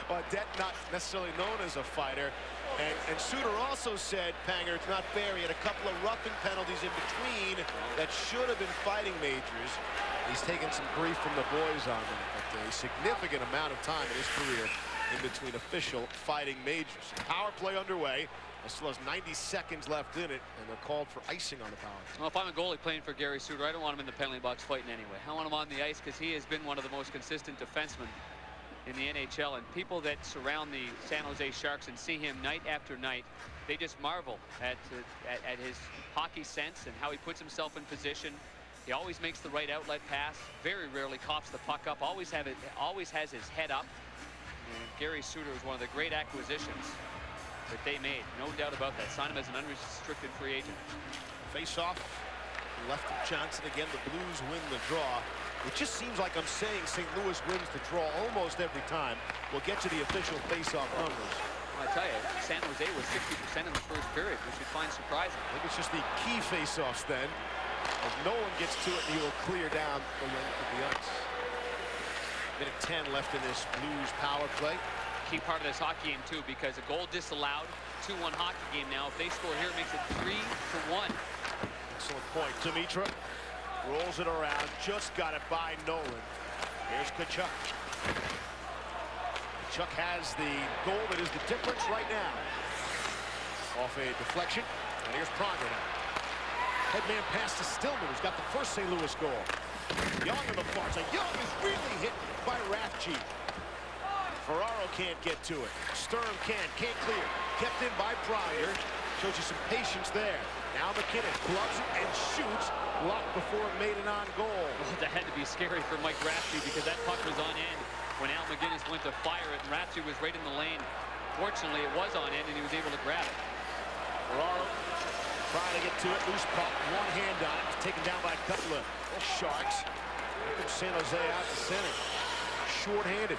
Speaker 1: Audette not necessarily known as a fighter. And Suter also said, Panger, it's not fair. He had a couple of roughing penalties in between that should have been fighting majors. He's taken some grief from the boys on that, but a significant amount of time in his career in between official fighting majors. Power play underway. It still has 90 seconds left in it, and they're called for icing on the power play.
Speaker 2: Well, if I'm a goalie playing for Gary Suter, I don't want him in the penalty box fighting anyway. I want him on the ice because he has been one of the most consistent defensemen in the NHL, and people that surround the San Jose Sharks and see him night after night, they just marvel at his hockey sense and how he puts himself in position. He always makes the right outlet pass, very rarely coughs the puck up, always has his head up. And Gary Suter is one of the great acquisitions that they made, no doubt about that. Sign him as an unrestricted free agent.
Speaker 1: Face off, left of Johnson again. The Blues win the draw. It just seems like I'm saying St. Louis wins the draw almost every time. We'll get to the official face-off numbers.
Speaker 2: Well, I tell you, San Jose was 60% in the first period, which you'd find surprising.
Speaker 1: I think it's just the key face-offs then. As Nolan gets to it, he will clear down the length of the ice. Minute 10 left in this Blues power play.
Speaker 2: Key part of this hockey game, too, because a goal disallowed, 2-1 hockey game now. If they score here, it makes it 3-1.
Speaker 1: Excellent point. Dimitra rolls it around, just got it by Nolan. Here's Tkachuk. Tkachuk has the goal that is the difference right now. Off a deflection, and here's Prager now. Headman pass to Stillman, who's got the first St. Louis goal. Young in the far side. Young is really hit by Rathje. Ferraro can't get to it. Sturm can't clear. Kept in by Pronger. Shows you some patience there. Now McKinnon gloves it and shoots. Blocked before it made it on goal.
Speaker 2: Well, that had to be scary for Mike Rafsky because that puck was on end when Al McGinnis went to fire it, and Rafsky was right in the lane. Fortunately, it was on end, and he was able to grab it.
Speaker 1: Ferraro trying to get to it. Loose puck. One hand on it. Taken down by a couple of Sharks. Here comes San Jose out to center. Short-handed.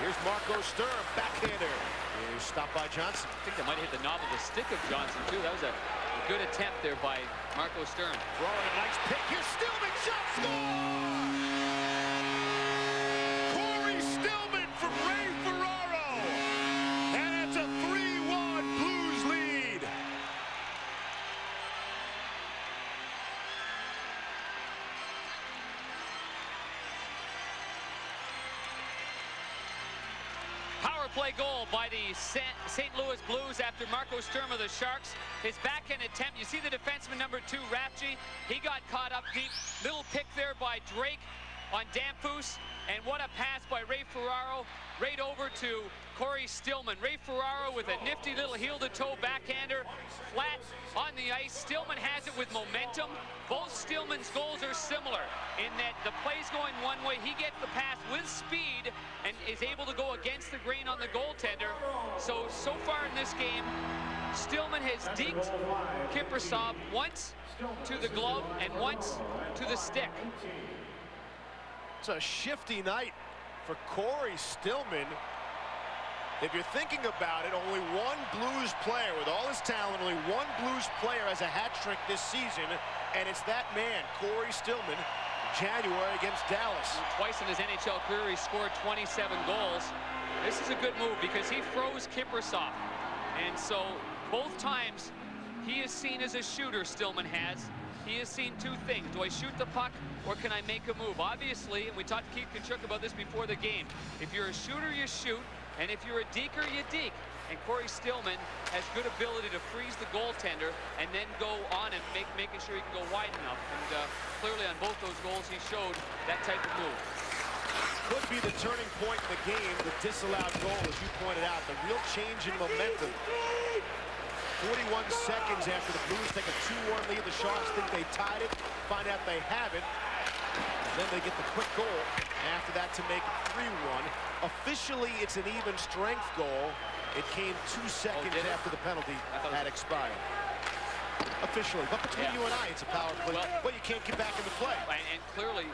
Speaker 1: Here's Marco Sturm. Backhander. Here's stopped by Johnson.
Speaker 2: I think that might have hit the knob of the stick of Johnson, too. That was a good attempt there by Marco Sturm.
Speaker 1: Ferraro, a nice pick. Here's Stillman. Shot. Score! Cory Stillman from Ray Ferraro. And it's a 3-1 Blues lead.
Speaker 2: Power play goal by the St. Louis Blues after Marco Sturm of the Sharks. His backhand attempt, you see the defenseman number 2, Rafsky. He got caught up deep. Little pick there by Drake on Danfus. And what a pass by Ray Ferraro right over to Cory Stillman. Ray Ferraro with a nifty little heel-to-toe backhander. Flat on the ice. Stillman has it with momentum. Both Stillman's goals are similar in that the play's going one way. He gets the pass with speed and is able to go against the grain on the goaltender. So far in this game, Stillman has deked Kiprusoff once to the glove and once to the stick.
Speaker 1: It's a shifty night for Cory Stillman. If you're thinking about it, only one Blues player with all his talent, only one Blues player has a hat trick this season, and it's that man, Cory Stillman, January against Dallas.
Speaker 2: Twice in his NHL career, he scored 27 goals. This is a good move because he froze Kiprusoff. And so both times he is seen as a shooter, Stillman has. He has seen two things. Do I shoot the puck or can I make a move? Obviously, and we talked to Keith Tkachuk about this before the game, if you're a shooter, you shoot, and if you're a deker, you deke. And Cory Stillman has good ability to freeze the goaltender and then go on and making sure he can go wide enough. And clearly on both those goals, he showed that type of move.
Speaker 1: Could be the turning point in the game, the disallowed goal, as you pointed out, the real change in momentum. 41 seconds after the Blues take a 2-1 lead. The Sharks think they tied it, find out they haven't. Then they get the quick goal after that to make it 3-1. Officially, it's an even strength goal. It came 2 seconds after the penalty had expired. Officially, but between you and I, it's a power play. Well, you can't get back into play.
Speaker 2: And clearly,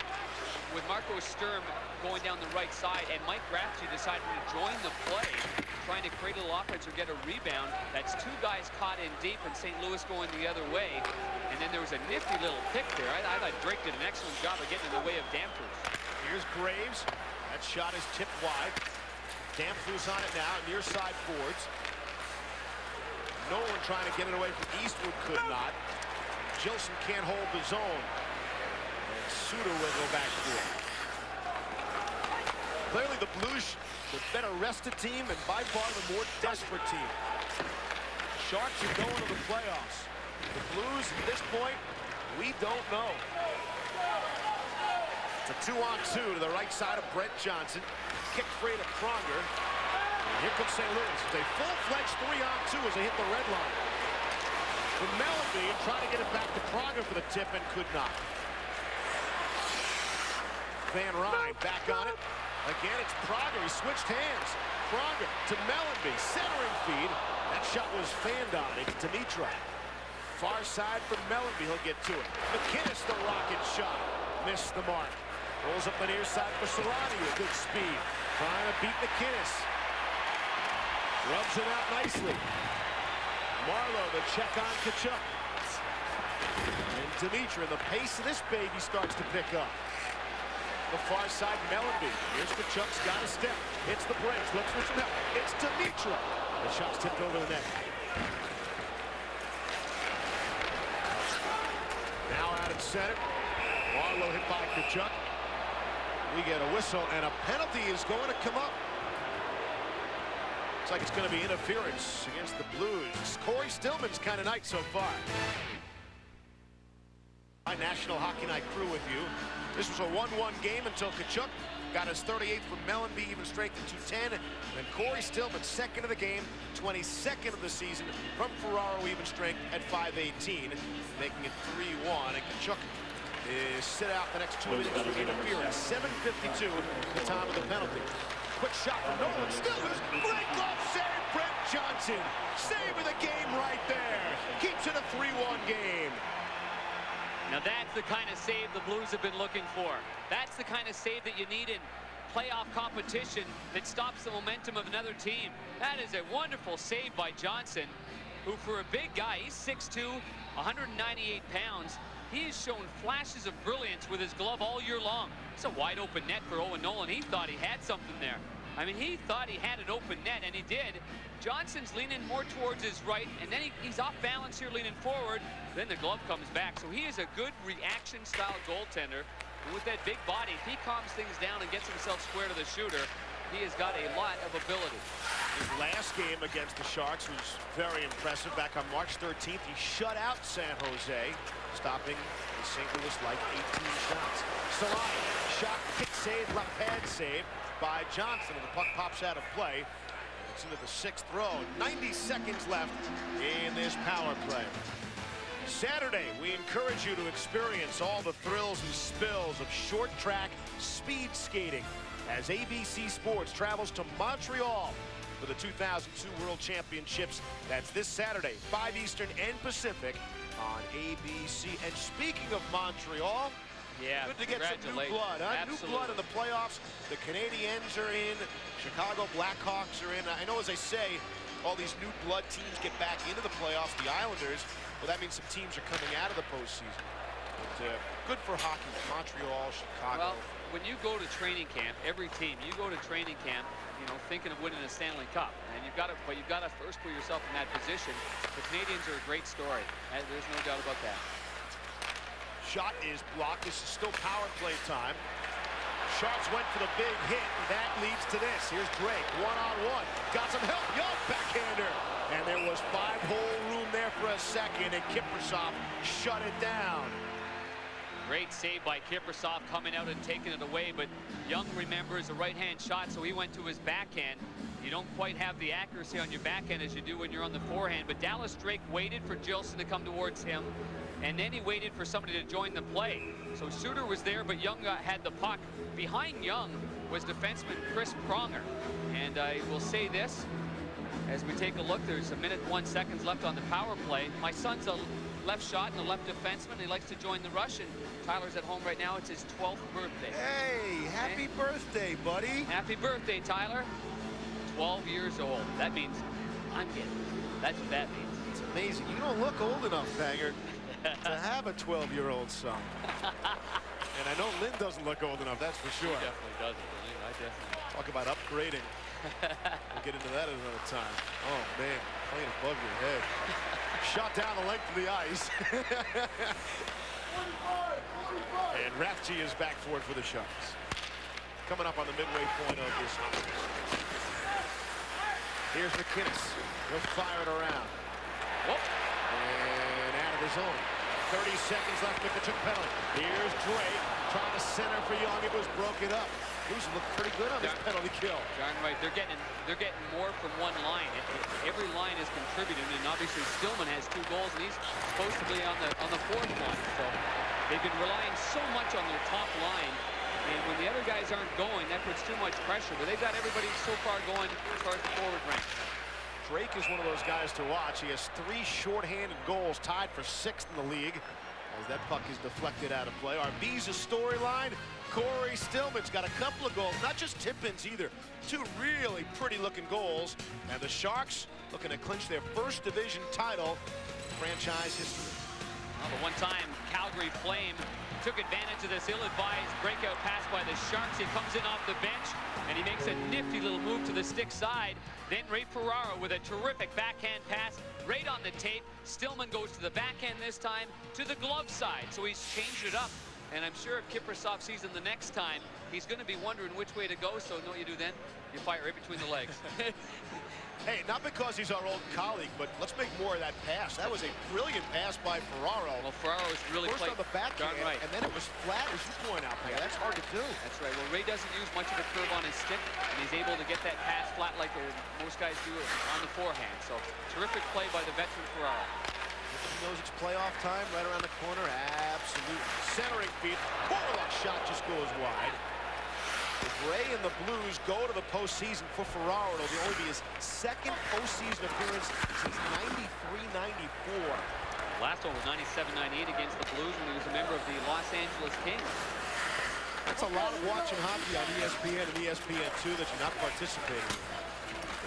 Speaker 2: with Marco Sturm going down the right side and Mike Rafsky deciding to join the play, trying to create a little offense or get a rebound, that's two guys caught in deep and St. Louis going the other way. And then there was a nifty little pick there. I thought Drake did an excellent job of getting in the way of Danfus.
Speaker 1: Here's Graves. That shot is tipped wide. Danfus on it now, near side boards. Nolan trying to get it away from Eastwood, could not. Gilson can't hold the zone. And Suter will go back to it. Clearly the Blues, the better rested team and by far the more desperate team. Sharks are going to the playoffs. The Blues at this point, we don't know. It's a 2-on-2 to the right side of Brent Johnson. Kick free to Pronger. And here comes St. Louis. It's a full-fledged 3-on-2 as they hit the red line. With Melody trying to get it back to Pronger for the tip and could not. Van Ryn back on it. Again, it's Pronger. He switched hands. Pronger to Melody. Centering feed. That shot was fanned on. It's Dimitra. Far side for Melody. He'll get to it. McKinnis, the rocket shot. Missed the mark. Rolls up the near side for Serrani with good speed. Trying to beat McKinnis. Rubs it out nicely. Marlowe, the check on Tkachuk. And Dimitra, the pace of this baby starts to pick up. The far side, Melody. Here's Tkachuk's got a step. Hits the brakes. Looks for some help. It's Dimitra. The shot's tipped over the net. Now out at center. Marlowe hit by Tkachuk. We get a whistle, and a penalty is going to come up. Looks like it's going to be interference against the Blues. Cory Stillman's kind of night so far. My National Hockey Night crew with you. This was a 1-1 game until Tkachuk got his 38th from Mellenby, even strength at 210. And then Cory Stillman, second of the game, 22nd of the season from Ferraro, even strength at 518, making it 3-1. And Tkachuk is sit out the next 2 minutes for interference. 7:52, the time of the penalty. Quick shot from Nolan. Stillman, great glove save. Brent Johnson, save of the game right there. Keeps it a 3-1 game.
Speaker 2: Now that's the kind of save the Blues have been looking for. That's the kind of save that you need in playoff competition that stops the momentum of another team. That is a wonderful save by Johnson, who for a big guy, he's 6'2", 198 pounds. He has shown flashes of brilliance with his glove all year long. It's a wide open net for Owen Nolan. He thought he had something there. I mean, he thought he had an open net, and he did. Johnson's leaning more towards his right, and then he's off balance here leaning forward. Then the glove comes back. So he is a good reaction-style goaltender. And with that big body, if he calms things down and gets himself square to the shooter, he has got a lot of ability.
Speaker 1: His last game against the Sharks was very impressive. Back on March 13th, he shut out San Jose, stopping the St. Louis like 18 shots. Solani, shot, kick save, left pad save by Johnson, and the puck pops out of play. It's into the 6th row. 90 seconds left in this power play. Saturday, we encourage you to experience all the thrills and spills of short track speed skating as ABC Sports travels to Montreal for the 2002 World Championships. That's this Saturday, 5 Eastern and Pacific on ABC. And speaking of Montreal,
Speaker 2: yeah,
Speaker 1: good to get some new blood, huh? New blood in the playoffs. The Canadiens are in. Chicago Blackhawks are in. I know, as I say, all these new blood teams get back into the playoffs. The Islanders, well, that means some teams are coming out of the postseason. But good for hockey. Montreal, Chicago.
Speaker 2: Well, when you go to training camp, every team, you go to training camp, you know, thinking of winning a Stanley Cup, and you've got to first put yourself in that position. The Canadiens are a great story. There's no doubt about that.
Speaker 1: Shot is blocked. This is still power play time. Sharks went for the big hit, and that leads to this. Here's Drake, one-on-one. Got some help. Young backhander. And there was 5-hole room there for a second, and Kiprusoff shut it down.
Speaker 2: Great save by Kiprusoff, coming out and taking it away, but Young remembers a right-hand shot, so he went to his backhand. You don't quite have the accuracy on your backhand as you do when you're on the forehand, but Dallas Drake waited for Gilson to come towards him, and then he waited for somebody to join the play. So Suter was there, but Young had the puck. Behind Young was defenseman Chris Pronger. And I will say this, as we take a look, there's 1:01 left on the power play. My son's a left shot and a left defenseman. He likes to join the rush, and Tyler's at home right now. It's his 12th birthday.
Speaker 1: Hey, happy birthday, buddy.
Speaker 2: Happy birthday, Tyler. 12 years old. That means I'm getting it. That's what that means.
Speaker 1: It's amazing. You don't look old enough, Banger, to have a 12-year-old son. And I know Lynn doesn't look old enough, that's for sure.
Speaker 2: He definitely doesn't. I definitely.
Speaker 1: Talk about upgrading. We'll get into that at another time. Oh, man, playing above your head. Shot down the length of the ice. And Rathje is back for it for the Sharks. Coming up on the midway point of this. Here's McKinnis. He'll fire it around.
Speaker 2: Whoop.
Speaker 1: And out of the zone. 30 seconds left with the penalty. Here's Drake trying to center for Young. It was broken up. Blues look pretty good on this penalty kill.
Speaker 2: Darn right. They're getting more from one line. Every line is contributing, and obviously Stillman has 2 goals, and he's supposed to be on the 4th line. So they've been relying so much on their top line, and when the other guys aren't going, that puts too much pressure. But they've got everybody so far going as far as the forward rank.
Speaker 1: Drake is one of those guys to watch. He has 3 shorthanded goals, tied for 6th in the league, as that puck is deflected out of play. Our Bees' storyline, Cory Stillman's got a couple of goals, not just tip-ins either. 2 really pretty-looking goals, and the Sharks looking to clinch their 1st division title in franchise history.
Speaker 2: Well, the one-time Calgary Flame took advantage of this ill-advised breakout pass by the Sharks. He comes in off the bench, and he makes a nifty little move to the stick side. Then Ray Ferraro with a terrific backhand pass right on the tape. Stillman goes to the backhand this time to the glove side. So he's changed it up And I'm sure if Kiprusoff sees him the next time, he's going to be wondering which way to go. So you know what you do then? You fire right between the legs.
Speaker 1: Hey, not because he's our old colleague, but let's make more of that pass. That was a brilliant pass by Ferraro.
Speaker 2: Well, Ferraro's really
Speaker 1: First
Speaker 2: played
Speaker 1: on the backhand,
Speaker 2: right.
Speaker 1: and then it was flat, as you point out. Yeah, that's hard to do.
Speaker 2: That's right. Well, Ray doesn't use much of a curve on his stick, and he's able to get that pass flat like most guys do on the forehand. So terrific play by the veteran Ferraro.
Speaker 1: He knows it's playoff time, right around the corner. Absolutely. Centering feed. Oh, that shot just goes wide. If Ray and the Blues go to the postseason for Ferraro, it'll only be his second postseason appearance since 93-94.
Speaker 2: Last one was 97-98 against the Blues when he was a member of the Los Angeles Kings.
Speaker 1: That's a lot of watching hockey on ESPN and ESPN2 that you're not participating in.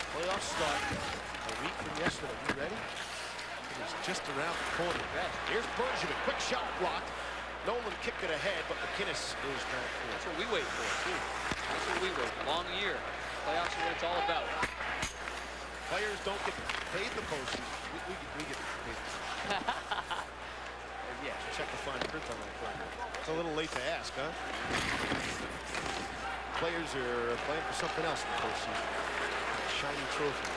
Speaker 1: The playoffs start a week from yesterday. You ready? It is just around the corner. Here's Bergevin. Quick shot blocked. Nolan kicked it ahead, but McInnes is back for it.
Speaker 2: That's what we wait for, too. That's what we wait for. Long year. Playoffs are what it's all about.
Speaker 1: Players don't get paid the postseason. We get paid. Yeah, check the fine print on that play. It's a little late to ask, huh? Players are playing for something else in the postseason. Shiny trophy.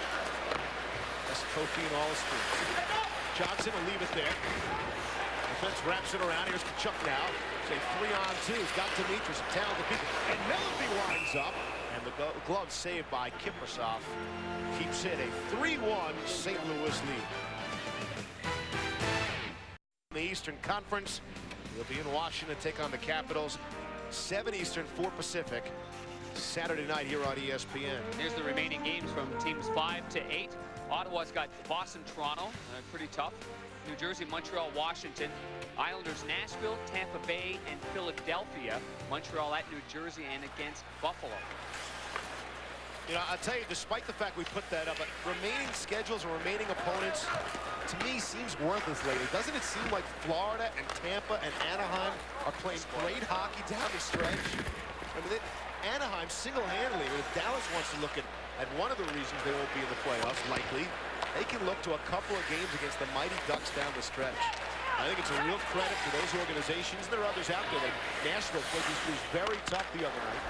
Speaker 1: Best trophy in all of sports. Johnson will leave it there. Defense wraps it around. Here's Tkachuk now. It's a 3-on-2. He's got Demetrius, a talented people. And Melody winds up. And the glove saved by Kiprusoff keeps it a 3-1 St. Louis lead. In the Eastern Conference, he'll be in Washington to take on the Capitals. 7 Eastern, 4 Pacific. Saturday night here on ESPN.
Speaker 2: Here's the remaining games from teams 5 to 8. Ottawa's got Boston, Toronto, pretty tough. New Jersey, Montreal, Washington. Islanders, Nashville, Tampa Bay, and Philadelphia. Montreal at New Jersey and against Buffalo.
Speaker 1: You know, I'll tell you, despite the fact we put that up, remaining schedules and remaining opponents, to me, seems worthless lately. Doesn't it seem like Florida and Tampa and Anaheim are playing great hockey down the stretch? I mean, Anaheim single-handedly, if Dallas wants to look at one of the reasons they won't be in the playoffs, likely, they can look to a couple of games against the mighty Ducks down the stretch. I think it's a real credit to those organizations. There are others out there. Like Nashville played these Blues very tough the other night,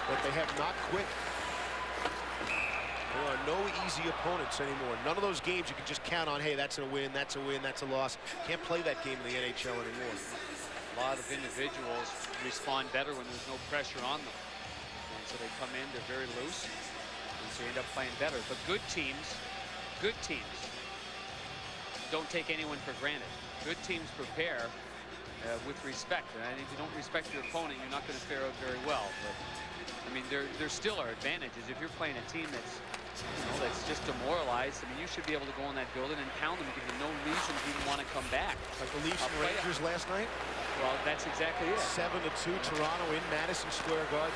Speaker 1: but they have not quit. There are no easy opponents anymore. None of those games you can just count on, hey, that's a win, that's a win, that's a loss. Can't play that game in the NHL anymore.
Speaker 2: A lot of individuals respond better when there's no pressure on them. And so they come in, they're very loose, and so you end up playing better. But good teams don't take anyone for granted. Good teams prepare with respect. And if you don't respect your opponent, you're not going to fare out very well. But I mean, there still are advantages. If you're playing a team that's, that's just demoralized, I mean, you should be able to go in that building and pound them and give you no reason to even want to come back.
Speaker 1: Like the Leafs and Rangers last night?
Speaker 2: Well, that's exactly it.
Speaker 1: 7-2 Toronto in Madison Square Garden.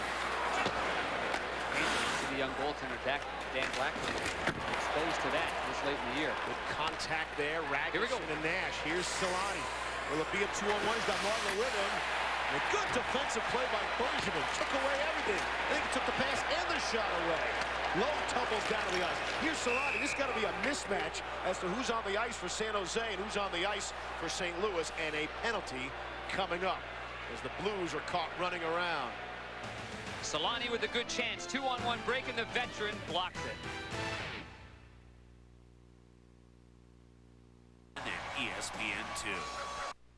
Speaker 2: The young goaltender, Dan Blackman, exposed to that this late in the year.
Speaker 1: Good contact there, Ragusin and Nash. Here's Solani. Will it be a 2-on-1? He's got Marlowe with him. And a good defensive play by Bergevin. Took away everything. I think he took the pass and the shot away. Low tumbles down to the ice. Here's Solani. This has got to be a mismatch as to who's on the ice for San Jose and who's on the ice for St. Louis. And a penalty coming up as the Blues are caught running around.
Speaker 2: Solani with a good chance. 2-on-1 break, and the veteran blocks it.
Speaker 5: ESPN2.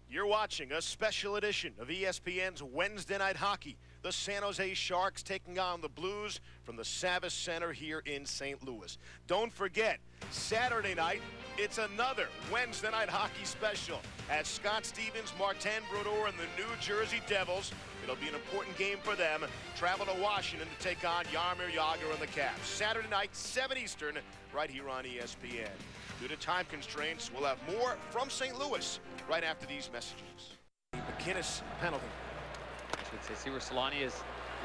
Speaker 1: You're watching a special edition of ESPN's Wednesday Night Hockey. The San Jose Sharks taking on the Blues from the Savvis Center here in St. Louis. Don't forget, Saturday night, it's another Wednesday Night Hockey special at Scott Stevens, Martin Brodeur, and the New Jersey Devils. It'll be an important game for them. Travel to Washington to take on Jaromir Jagr and the Caps. Saturday night, 7 Eastern, right here on ESPN. Due to time constraints, we'll have more from St. Louis right after these messages. McInnes penalty.
Speaker 2: I should say, see where Solani is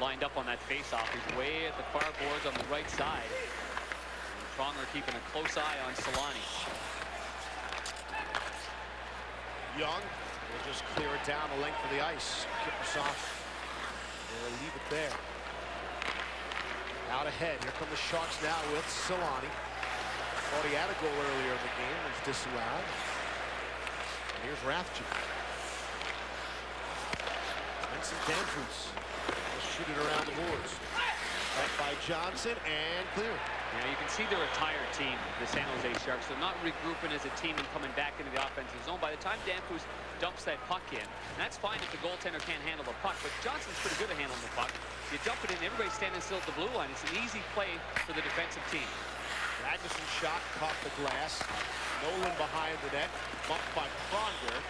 Speaker 2: lined up on that faceoff. He's way at the far boards on the right side. And Pronger keeping a close eye on Solani.
Speaker 1: Young will just clear it down the length of the ice. Kiprusoff will leave it there. Out ahead. Here come the Sharks now with Solani. Thought he had a goal earlier in the game. Was disallowed. And here's Rathje. Vincent Danfus will shoot it around the boards. Right by Johnson and clear.
Speaker 2: Yeah, you can see they're a tired team, the San Jose Sharks. They're not regrouping as a team and coming back into the offensive zone. By the time Danfus dumps that puck in, and that's fine if the goaltender can't handle the puck, but Johnson's pretty good at handling the puck. You dump it in, everybody's standing still at the blue line. It's an easy play for the defensive team.
Speaker 1: Magnuson's shot caught the glass. Nolan behind the net, bumped by Pronger.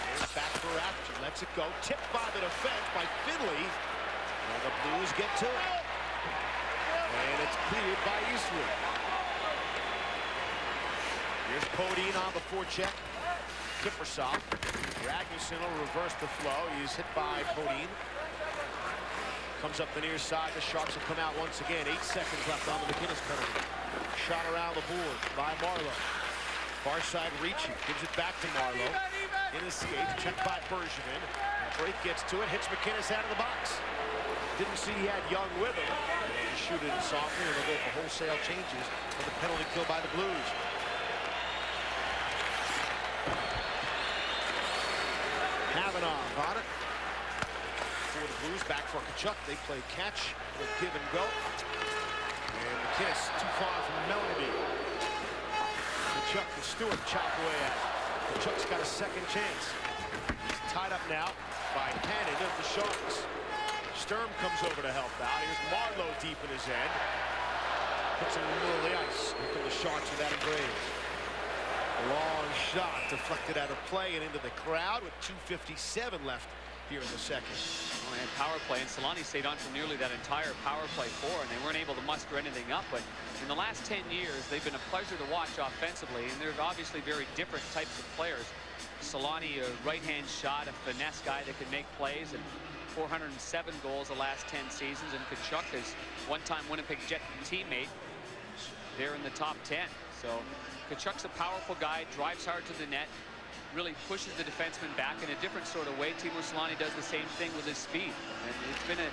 Speaker 1: Goes back for Rafter, lets it go. Tipped by the defense by Finley. And the Blues get to it. And it's cleared by Eastwood. Here's Podine on the forecheck. Kiprusoff. Magnuson will reverse the flow. He's hit by Podine. Comes up the near side. The Sharks will come out once again. 8 seconds left on the McInnes penalty. Shot around the board by Marleau. Far side reaching. Gives it back to Marleau. In escape. Checked by Bergevin. Drake gets to it. Hits McInnes out of the box. Didn't see he had Young with him. Shoot it softly, and they'll go for wholesale changes for the penalty kill by the Blues. Havanov on it. For the Blues, back for Tkachuk. They play catch with give and go. And the kiss too far from Melody. Tkachuk and Stewart chop away at it. Tkachuk's got a second chance. He's tied up now by Hannon of the Sharks. Sturm comes over to help out. Here's Marleau deep in his end. Puts it in the middle of the ice. Here come the Sharks with Adam Graves. Long shot deflected out of play and into the crowd with 2:57 left here in the second.
Speaker 2: Well, they had power play, and Solani stayed on for nearly that entire power play four, and they weren't able to muster anything up. But in the last 10 years, they've been a pleasure to watch offensively, and they're obviously very different types of players. Solani, a right-hand shot, a finesse guy that can make plays, and 407 goals the last 10 seasons, and Tkachuk is one-time Winnipeg Jet teammate. They're in the top 10. So Tkachuk's a powerful guy, drives hard to the net, really pushes the defenseman back in a different sort of way. Teemu Selanne does the same thing with his speed. And it's been a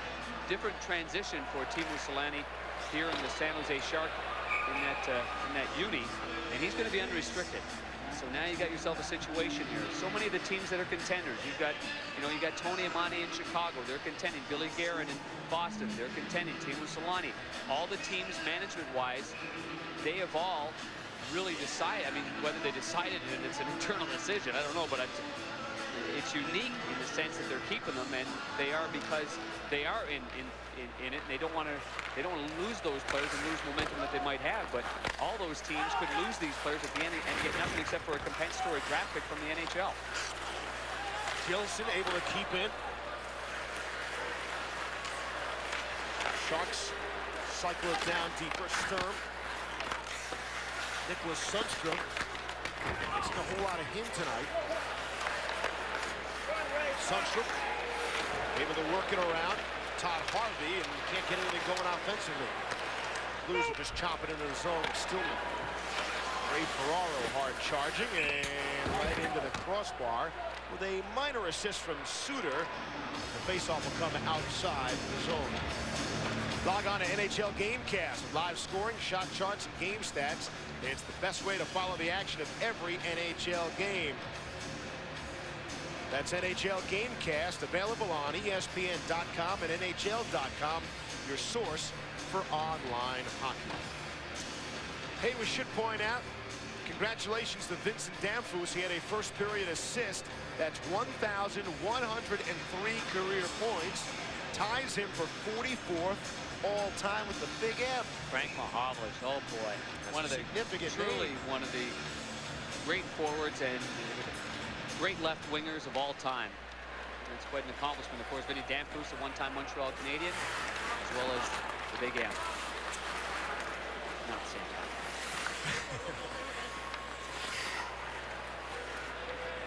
Speaker 2: different transition for Teemu Selanne here in the San Jose Shark in that uni, and he's going to be unrestricted. So now you got yourself a situation here. So many of the teams that are contenders. You got Tony Amani in Chicago. They're contending. Billy Guerin in Boston. They're contending. Teemu Selanne. All the teams management-wise, they have all really decided. I mean, whether they decided it, it's an internal decision. I don't know, but it's unique in the sense that they're keeping them, and they are because they are in it. And they don't want to lose those players and lose momentum that they might have. But all those teams could lose these players at the end and get nothing except for a compensatory draft pick from the NHL.
Speaker 1: Gilson able to keep in. Sharks cycle it down deeper. Sturm. Nicholas Sundstrom. Isn't a whole lot of him tonight. Sundstrom able to work it around Todd Harvey, and can't get anything going offensively. Blues will just chop it into the zone with Stillman. Ray Ferraro hard charging and right into the crossbar with a minor assist from Suter. The faceoff will come outside the zone. Log on to NHL Gamecast with live scoring, shot charts, and game stats. It's the best way to follow the action of every NHL game. That's NHL Gamecast, available on ESPN.com and NHL.com, your source for online hockey. Hey, we should point out, congratulations to Vincent Danfus. He had a first period assist. That's 1,103 career points. Ties him for 44th all-time with the Big M.
Speaker 2: Frank Mahovlich, oh boy.
Speaker 1: That's
Speaker 2: one of the truly one of the great forwards and great left wingers of all time. It's quite an accomplishment. Of course, Vinny Danfus, a one-time Montreal Canadian, as well as the Big M. Not the same time.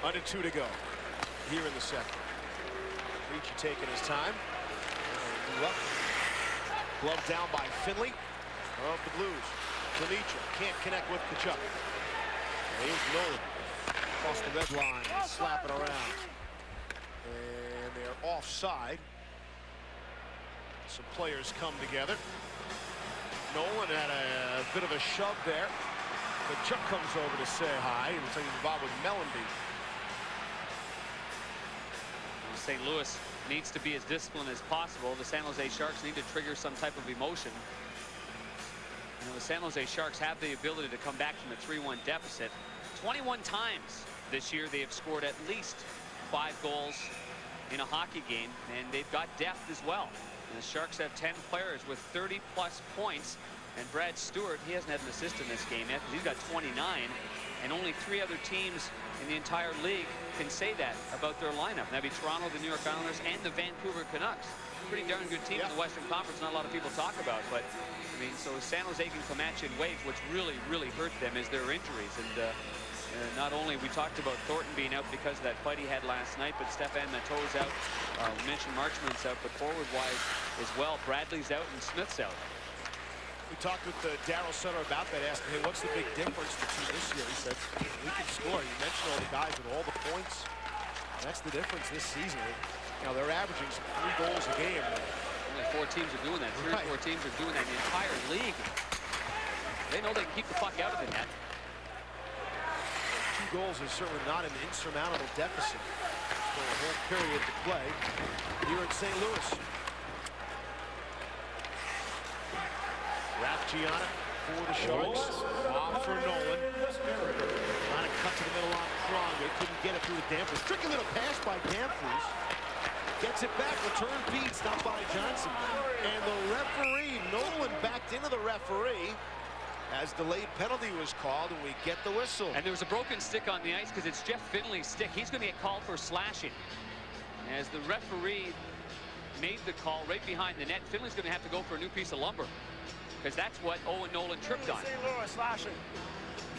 Speaker 1: Under 2 to go here in the second. Ricci taking his time. Glove down by Finley of the Blues. Demitra can't connect with Tkachuk. Here's Nolan. Across the red line, slapping around. And they're offside. Some players come together. Nolan had a bit of a shove there. Tkachuk comes over to say hi. He looks like he's involved with Mellenby.
Speaker 2: St. Louis needs to be as disciplined as possible. The San Jose Sharks need to trigger some type of emotion. You know, the San Jose Sharks have the ability to come back from a 3-1 deficit. 21 times this year they have scored at least 5 goals in a hockey game, and they've got depth as well. And the Sharks have 10 players with 30-plus points, and Brad Stewart, he hasn't had an assist in this game yet because he's got 29, and only 3 other teams in the entire league can say that about their lineup. That'd be Toronto, the New York Islanders, and the Vancouver Canucks. Pretty darn good team in the Western Conference. Not a lot of people talk about, but I mean, so San Jose can come at you in waves. What's really hurt them is their injuries, and not only we talked about Thornton being out because of that fight he had last night, but Stefan Matteau's out. We mentioned Marchman's out, but forward-wise as well, Bradley's out and Smith's out.
Speaker 1: We talked with Daryl Sutter about that, asked him, hey, what's the big difference between this year? He said, we can score. You mentioned all the guys with all the points. That's the difference this season. You know, they're averaging 3 goals a game.
Speaker 2: Only 4 teams are doing that. 3 or 4 teams are doing that in the entire league. They know they can keep the puck out of the net.
Speaker 1: 2 goals is certainly not an insurmountable deficit for a whole period to play here in St. Louis. Gianna for the Sharks. Off for Nolan. Trying to cut to the middle on Pronger. Couldn't get it through the Danforth. Tricky little pass by Danforth. Gets it back. Return feed stopped by Johnson. And the referee, Nolan, backed into the referee as delayed penalty was called, and we get the whistle.
Speaker 2: And there was a broken stick on the ice because it's Jeff Finley's stick. He's going to get called for slashing. As the referee made the call right behind the net, Finley's going to have to go for a new piece of lumber, because that's what Owen Nolan tripped on.
Speaker 1: St. Louis slashing.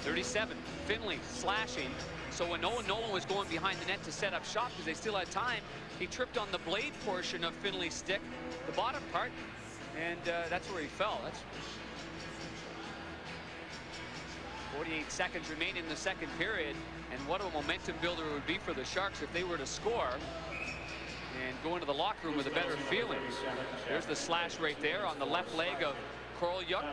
Speaker 2: 37, Finley slashing. So when Owen Nolan was going behind the net to set up shop because they still had time, he tripped on the blade portion of Finley's stick, the bottom part, and that's where he fell. That's 48 seconds remain in the second period, and what a momentum builder it would be for the Sharks if they were to score and go into the locker room with a better feeling. There's the slash right there on the left leg of Tkachuk,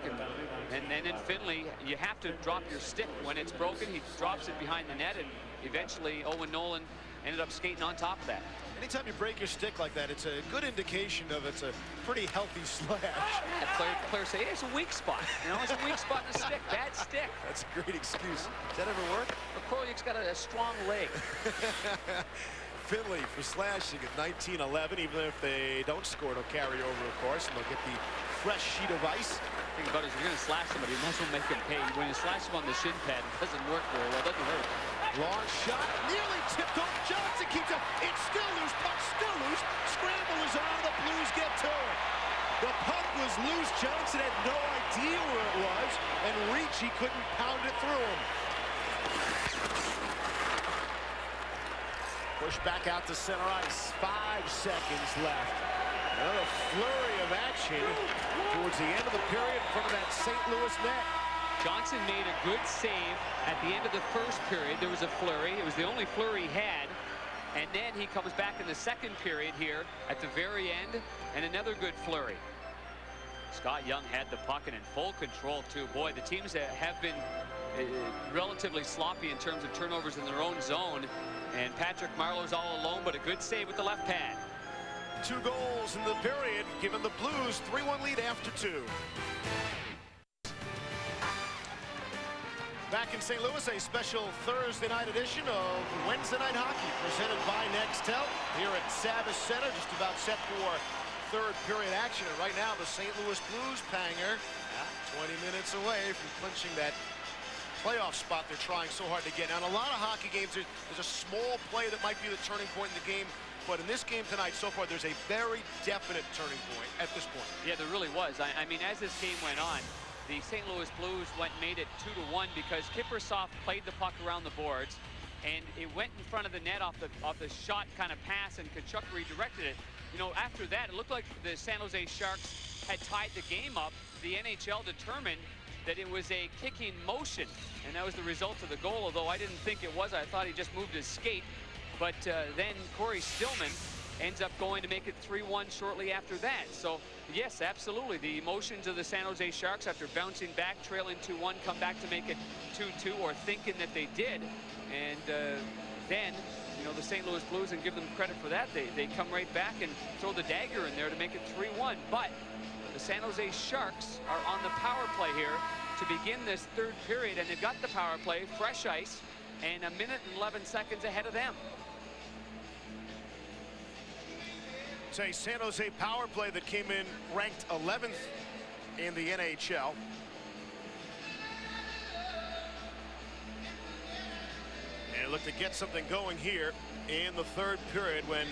Speaker 2: and then Finley, you have to drop your stick when it's broken. He drops it behind the net, and eventually Owen Nolan ended up skating on top of that.
Speaker 1: Anytime you break your stick like that, it's a good indication of it's a pretty healthy slash.
Speaker 2: Yeah, players say, hey, it's a weak spot. You know, it's a weak spot in the stick, bad stick.
Speaker 1: That's a great excuse. Does that ever work?
Speaker 2: Tkachuk's got a strong leg.
Speaker 1: Finley for slashing at 19-11. Even if they don't score, it'll carry over, of course, and they'll get the fresh sheet of ice.
Speaker 2: The thing about it is, if you're going to slash somebody, you might as well make them pay. When you slash them on the shin pad, it doesn't work very well. It doesn't hurt.
Speaker 1: Long shot, nearly tipped over. Johnson keeps it. It's still loose. Puck still loose. Scramble is on. The Blues get to it. The puck was loose. Johnson had no idea where it was, and Ricci couldn't pound it through him. Push back out to center ice. 5 seconds left. Another flurry of action towards the end of the period in front of that St. Louis net.
Speaker 2: Johnson made a good save at the end of the first period. There was a flurry. It was the only flurry he had. And then he comes back in the second period here at the very end, and another good flurry. Scott Young had the puck and in full control, too. Boy, the teams that have been relatively sloppy in terms of turnovers in their own zone. And Patrick Marleau's all alone, but a good save with the left pad.
Speaker 1: 2 goals in the period, giving the Blues 3-1 lead after 2. Back in St. Louis, a special Thursday night edition of Wednesday Night Hockey, presented by Nextel here at Savvis Center, just about set for third period action. And right now, the St. Louis Blues, Panger, 20 minutes away from clinching that playoff spot they're trying so hard to get. Now, in a lot of hockey games, there's a small play that might be the turning point in the game. But in this game tonight, so far, there's a very definite turning point at this point.
Speaker 2: Yeah, there really was. I mean, as this game went on, the St. Louis Blues made it 2-1 because Kiprusoff played the puck around the boards, and it went in front of the net off the shot kind of pass, and Tkachuk redirected it. You know, after that, it looked like the San Jose Sharks had tied the game up. The NHL determined that it was a kicking motion, and that was the result of the goal, although I didn't think it was. I thought he just moved his skate. But then Cory Stillman ends up going to make it 3-1 shortly after that. So, yes, absolutely. The emotions of the San Jose Sharks after bouncing back, trailing 2-1, come back to make it 2-2, or thinking that they did. And then you know, the St. Louis Blues, and give them credit for that. They come right back and throw the dagger in there to make it 3-1. But the San Jose Sharks are on the power play here to begin this third period, and they've got the power play, fresh ice, and 1 minute and 11 seconds ahead of them.
Speaker 1: It's a San Jose power play that came in ranked 11th in the NHL. And look to get something going here in the third period when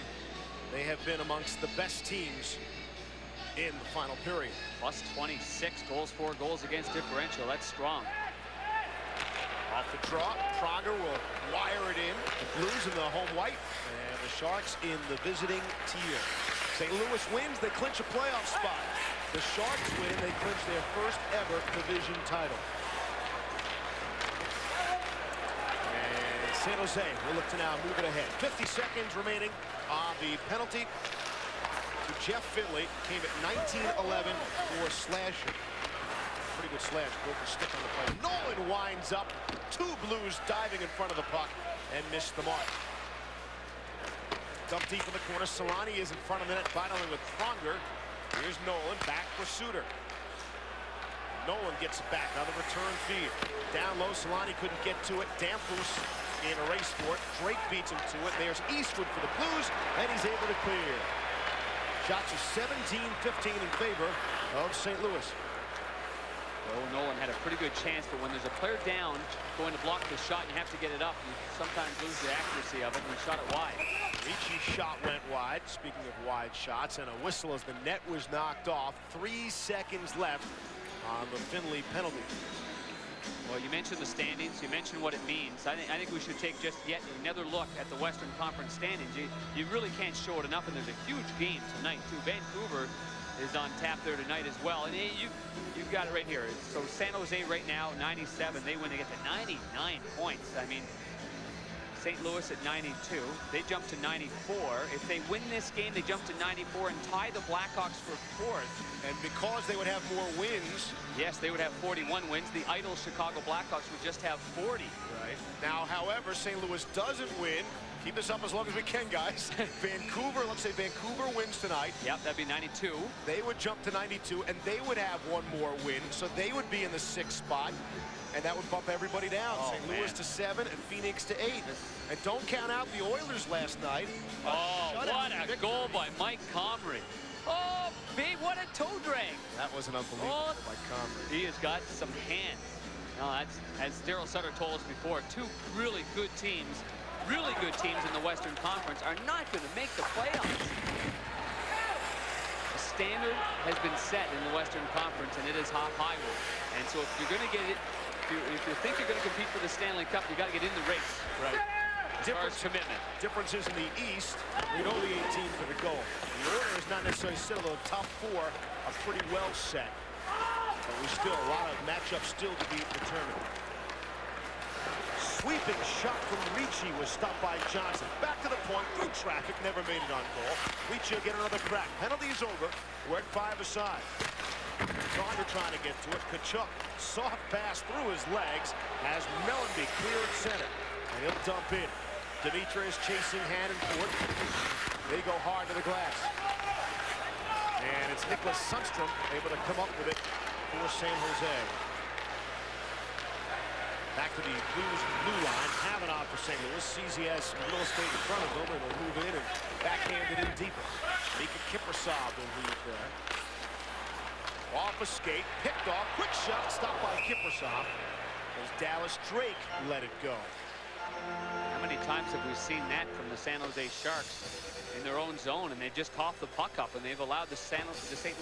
Speaker 1: they have been amongst the best teams in the final period.
Speaker 2: Plus 26 goals, 4 goals against differential. That's strong.
Speaker 1: Off the draw, Prager will wire it in. The Blues in the home white, and the Sharks in the visiting tier. St. Louis wins, they clinch a playoff spot. The Sharks win, they clinch their first ever division title. And San Jose will look to now move it ahead. 50 seconds remaining on the penalty to Jeff Finley. Came at 19-11 for slashing. Pretty good slash, broke the stick on the play. Nolan winds up. 2 Blues diving in front of the puck and missed the mark. Dump deep in the corner. Solani is in front of the net, battling with Pronger. Here's Nolan, back for Suter. Nolan gets it back, now the return feed. Down low, Solani couldn't get to it. Danfus in a race for it. Drake beats him to it. There's Eastwood for the Blues, and he's able to clear. Shots are 17-15 in favor of St. Louis.
Speaker 2: Oh, Nolan had a pretty good chance, but when there's a player down going to block the shot, you have to get it up. You sometimes lose the accuracy of it, and he shot it wide.
Speaker 1: Ricci's shot went wide. Speaking of wide shots, and a whistle as the net was knocked off. 3 seconds left on the Finley penalty.
Speaker 2: Well, you mentioned the standings. You mentioned what it means. I think we should take just yet another look at the Western Conference standings. You really can't show it enough, and there's a huge game tonight, too. Vancouver is on tap there tonight as well. And you've got it right here. So San Jose right now, 97. They win, they get to 99 points. I mean, St. Louis at 92. They jump to 94. If they win this game, they jump to 94 and tie the Blackhawks for 4th.
Speaker 1: And because they would have more wins.
Speaker 2: Yes, they would have 41 wins. The idle Chicago Blackhawks would just have 40.
Speaker 1: Right. Now, however, St. Louis doesn't win. Keep this up as long as we can, guys. Vancouver, let's say Vancouver wins tonight.
Speaker 2: Yep, that'd be 92.
Speaker 1: They would jump to 92, and they would have 1 more win. So they would be in the 6th spot. And that would bump everybody down.
Speaker 2: Oh,
Speaker 1: St. Louis to 7 and Phoenix to 8. And don't count out the Oilers last night.
Speaker 2: Oh, what a goal by Mike Comrie. Oh, big, what a toe drag.
Speaker 1: That was an unbelievable by Comrie.
Speaker 2: He has got some hands. No, that's, as Daryl Sutter told us before, 2 really good teams in the Western Conference are not going to make the playoffs. The standard has been set in the Western Conference, and it is high. And so if you're going to get it, if you think you're going to compete for the Stanley Cup, you got to get in the race.
Speaker 1: Right.
Speaker 2: Commitment.
Speaker 1: Differences in the East. We know the 8 teams that would go. The order is not necessarily set, although the top 4 are pretty well set. But we still a lot of matchups still to be determined. Sweeping shot from Ricci was stopped by Johnson. Back to the point, through traffic, never made it on goal. Ricci will get another crack. Penalty is over. We're at 5 aside. Saunders trying to get to it. Tkachuk, soft pass through his legs, has Mellenby clear at center. And he'll dump in. Demetrius chasing hand and foot. They go hard to the glass. And it's Nicholas Sundstrom able to come up with it for San Jose. Back to the Blues blue line. Kavanaugh for St. Louis. Sees he has some real estate in front of him, and will move in and backhand it in deeper. Mika Kiprusoff will lead there. Off a skate, picked off, quick shot, stopped by Kiprusoff as Dallas Drake let it go.
Speaker 2: How many times have we seen that from the San Jose Sharks in their own zone, and they just cough the puck up, and they've allowed the St.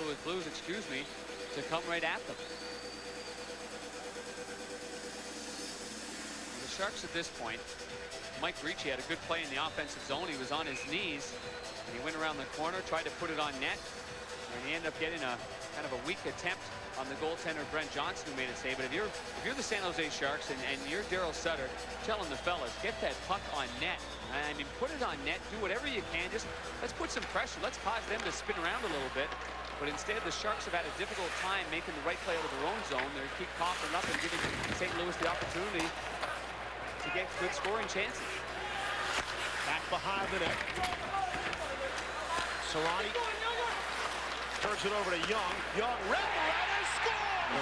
Speaker 2: Louis Blues, to come right at them. The Sharks at this point, Mike Ricci had a good play in the offensive zone. He was on his knees, and he went around the corner, tried to put it on net, and he ended up getting a kind of a weak attempt on the goaltender Brent Johnson, who made it save. But if you're the San Jose Sharks and you're Daryl Sutter, telling the fellas, get that puck on net. I mean, put it on net, do whatever you can. Just let's put some pressure. Let's cause them to spin around a little bit. But instead, the Sharks have had a difficult time making the right play out of their own zone. They keep coughing up and giving St. Louis the opportunity to get good scoring chances.
Speaker 1: Back behind the net. Solani turns it over to Young. Young, red, score!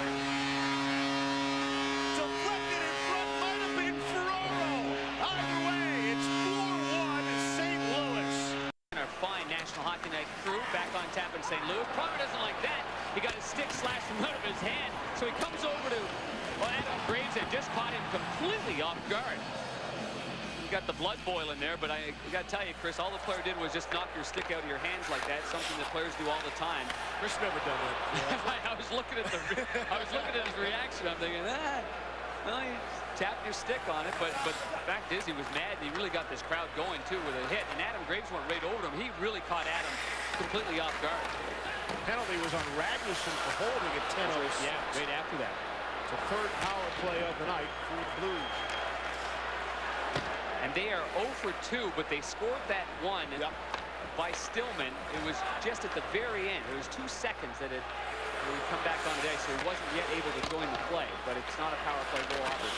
Speaker 1: Deflected in front, might have been Ferraro. Either way, it's 4-1 St. Louis.
Speaker 2: Our fine National Hockey Night crew back on tap in St. Louis. Pronger doesn't like that. He got his stick slashed from out of his hand, so he comes over to Adam Graves and just caught him completely off guard. Got the blood boiling there, but I got to tell you, Chris, all the player did was just knock your stick out of your hands like that. Something that players do all the time.
Speaker 1: Chris never done that.
Speaker 2: I was looking at his reaction. I'm thinking, well, you tapped your stick on it, but the fact is, he was mad, and he really got this crowd going too with a hit. And Adam Graves went right over him. He really caught Adam completely off guard.
Speaker 1: The penalty was on Ragnarsson for holding at 10-06.
Speaker 2: Yeah, right after that.
Speaker 1: It's the third power play of the night for the Blues.
Speaker 2: And they are 0 for 2, but they scored that one by Stillman. It was just at the very end. It was 2 seconds that it would come back on the ice, so he wasn't yet able to join the play, but it's not a power play goal either.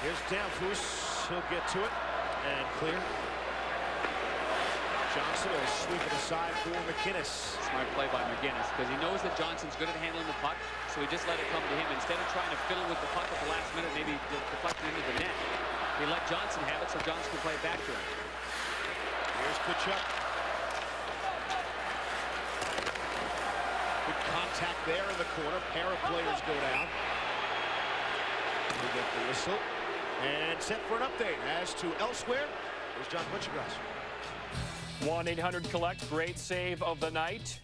Speaker 1: Here's Danfus. He'll get to it and clear. Johnson will sweep it aside for McInnes.
Speaker 2: Smart play by McInnes, because he knows that Johnson's good at handling the puck, so he just let it come to him. Instead of trying to fiddle with the puck at the last minute, maybe deflecting into the net, he let Johnson have it so Johnson can play it back to him.
Speaker 1: Here's Tkachuk. Good contact there in the corner. Pair of players go down. We get the whistle. And set for an update. As to elsewhere, here's John Butchergrass.
Speaker 4: 1-800-COLLECT, great save of the night.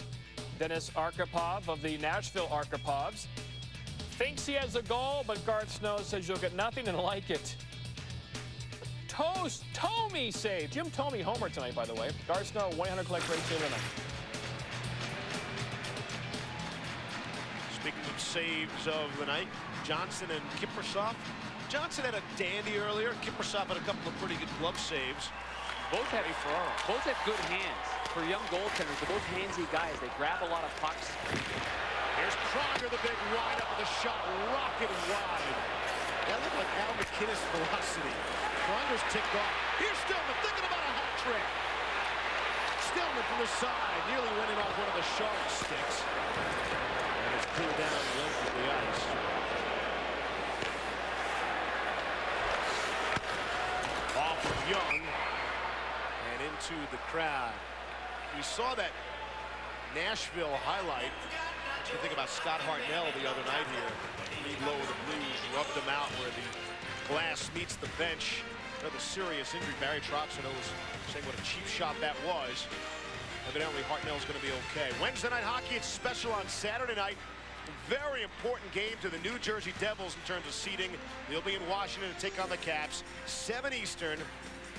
Speaker 4: Dennis Arkhipov of the Nashville Archipovs thinks he has a goal, but Garth Snow says you'll get nothing and like it. Tomey save. Jim Tomey homer tonight, by the way. Garth Snow, 1-800-COLLECT, great save of the night.
Speaker 1: Speaking of saves of the night, Johnson and Kiprusoff. Johnson had a dandy earlier. Kiprusoff had a couple of pretty good glove saves.
Speaker 2: Both have good hands. For young goaltenders, they're both handsy guys. They grab a lot of pucks.
Speaker 1: Here's Pronger, the big windup with a shot rocketing wide. That looked like Al McInnes velocity. Pronger's ticked off. Here's Stillman thinking about a hat trick. Stillman from the side, nearly winning off one of the Sharks' sticks. And it's pulled down the length of the ice. Off of Young and into the crowd. We saw that Nashville highlight. What you think about Scott Hartnell the other night here? Lead low of the Blues, rubbed him out where the glass meets the bench. Another serious injury. Barry Trotson was saying what a cheap shot that was. Evidently, Hartnell's going to be okay. Wednesday night hockey, it's special on Saturday night. Very important game to the New Jersey Devils in terms of seeding. They'll be in Washington to take on the Caps. 7 Eastern,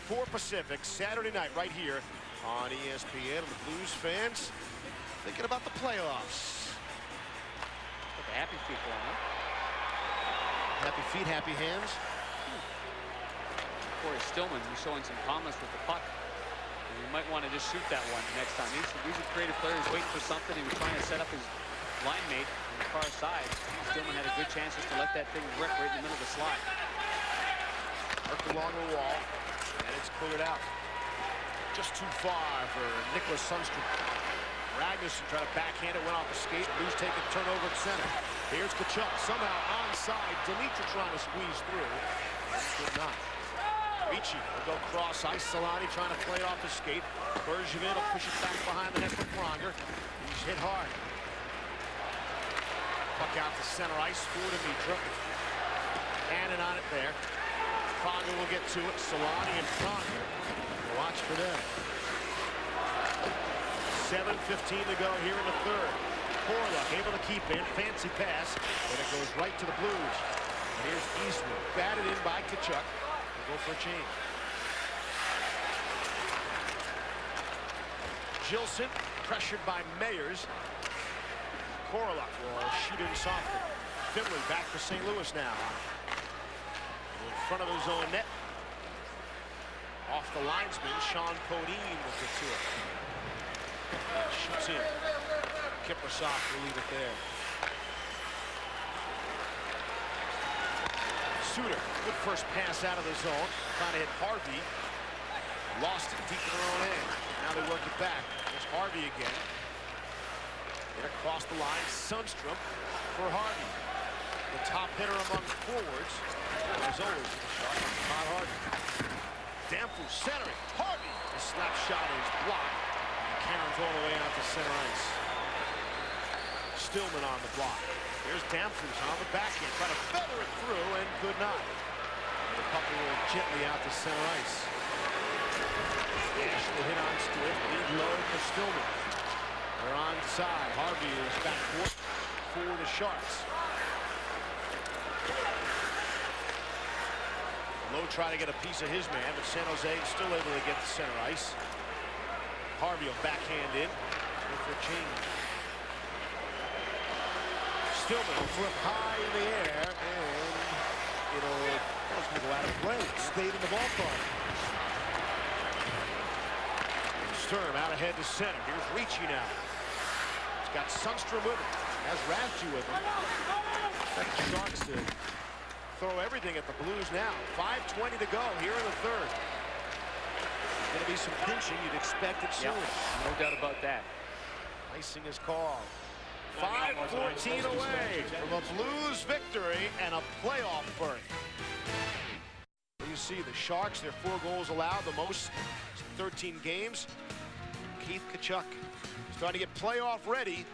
Speaker 1: 4 Pacific, Saturday night right here on ESPN. And the Blues fans thinking about the playoffs.
Speaker 2: Got the happy feet going, huh?
Speaker 1: Happy feet, happy hands.
Speaker 2: Cory Stillman, he's showing some calmness with the puck. And you might want to just shoot that one next time. These are creative players waiting for something. He was trying to set up his line mate on the far side. Stillman had a good chance just to let that thing rip right in the middle of the slot.
Speaker 1: Worked along the wall, and it's cleared out. Just too far for Nicholas Sundstrom. Ragnarsson tried to backhand it, went off the skate. Blues take a turnover at center. Here's Tkachuk, somehow onside. Dimitra trying to squeeze through. Did not. Ricci will go cross ice. Solani trying to play it off the skate. Bergevin will push it back behind the net for Pronger. He's hit hard. Puck out to center ice for Dimitra. Cannon on it there. Pronger will get to it. Solani and Pronger. Watch for them. 7:15 to go here in the third. Corlock able to keep in. Fancy pass. And it goes right to the Blues. And here's Eastwood. Batted in by Tkachuk. Go for a change. Gilson pressured by Mayers. Corlock will shoot in softly. Finley back for St. Louis now. In front of his own net. Off the linesman, Sean Podine will get to it. Shoots in. Kiprusoff will leave it there. Suter, good first pass out of the zone. Trying to hit Harvey. Lost it deep in their own end. Now they work it back. There's Harvey again. And across the line, Sundstrom for Harvey. The top hitter among forwards. As always, the shot from Todd Harvey. Danforth centering. Harvey. The slap shot is blocked. And Cairns all the way out to center ice. Stillman on the block. Here's Danforth on the backhand. Trying to feather it through and could not. The puck rolled gently out to center ice. Dash the hit on Stewart. Lead low for Stillman. They're onside. Harvey is back for the Sharks. Lowe trying to get a piece of his man, but San Jose is still able to get to center ice. Harvey will backhand in for a change. Stillman will flip high in the air, and it'll go out of play. Stayed in the ballpark. Sturm out ahead to center. Here's Ricci now. He's got Sundstrom with him. Has Rafji with him. Expect the Sharks to throw everything at the Blues now. 5:20 to go here in the third. There's going to be some pinching. You'd expect it soon.
Speaker 2: No doubt about that.
Speaker 1: Icing is called. 5:14 away from a Blues victory and a playoff berth. You see the Sharks, their 4 goals allowed, the most 13 games. Keith Tkachuk starting to get playoff ready.